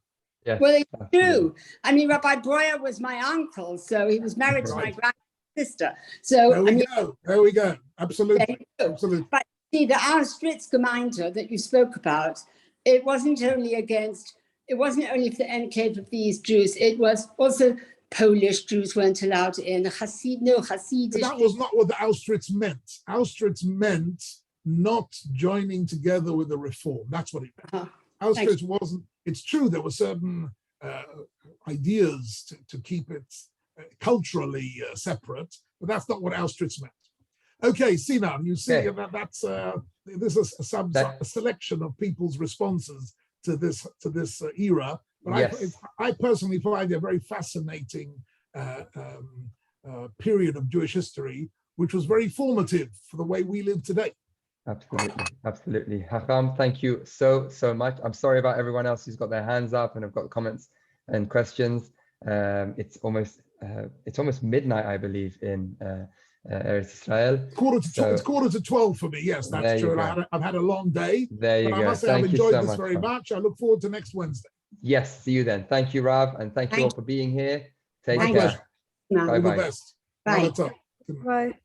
Yeah, well, it's true. I mean, Rabbi Breuer was my uncle, so he was married to my grandmother. sister. So There we go. There we go. Absolutely. Absolutely. But see, the Auschwitz-Gemeinde that you spoke about, it wasn't only for the enclave of these Jews, it was also Polish Jews weren't allowed in, Hasidic. That was not what the Auschwitz meant. Auschwitz meant not joining together with the reform. That's what it meant. Auschwitz wasn't, it's true, there were certain ideas to keep it culturally separate, but that's not what Auschwitz meant. Okay, Sinan, you see that's this is a selection of people's responses to this era. But yes. I personally find it a very fascinating period of Jewish history, which was very formative for the way we live today. Absolutely, absolutely. Hacham, thank you so much. I'm sorry about everyone else who's got their hands up and have got comments and questions. It's almost midnight, I believe, in Eretz Israel. It's quarter to 12 for me. Yes, that's true. I've had a long day. There you go. I must say I've enjoyed this very much. I look forward to next Wednesday. Yes, see you then. Thank you, Rav, and thank you all for being here. Take care. All the Bye-bye. best. Bye. Bye.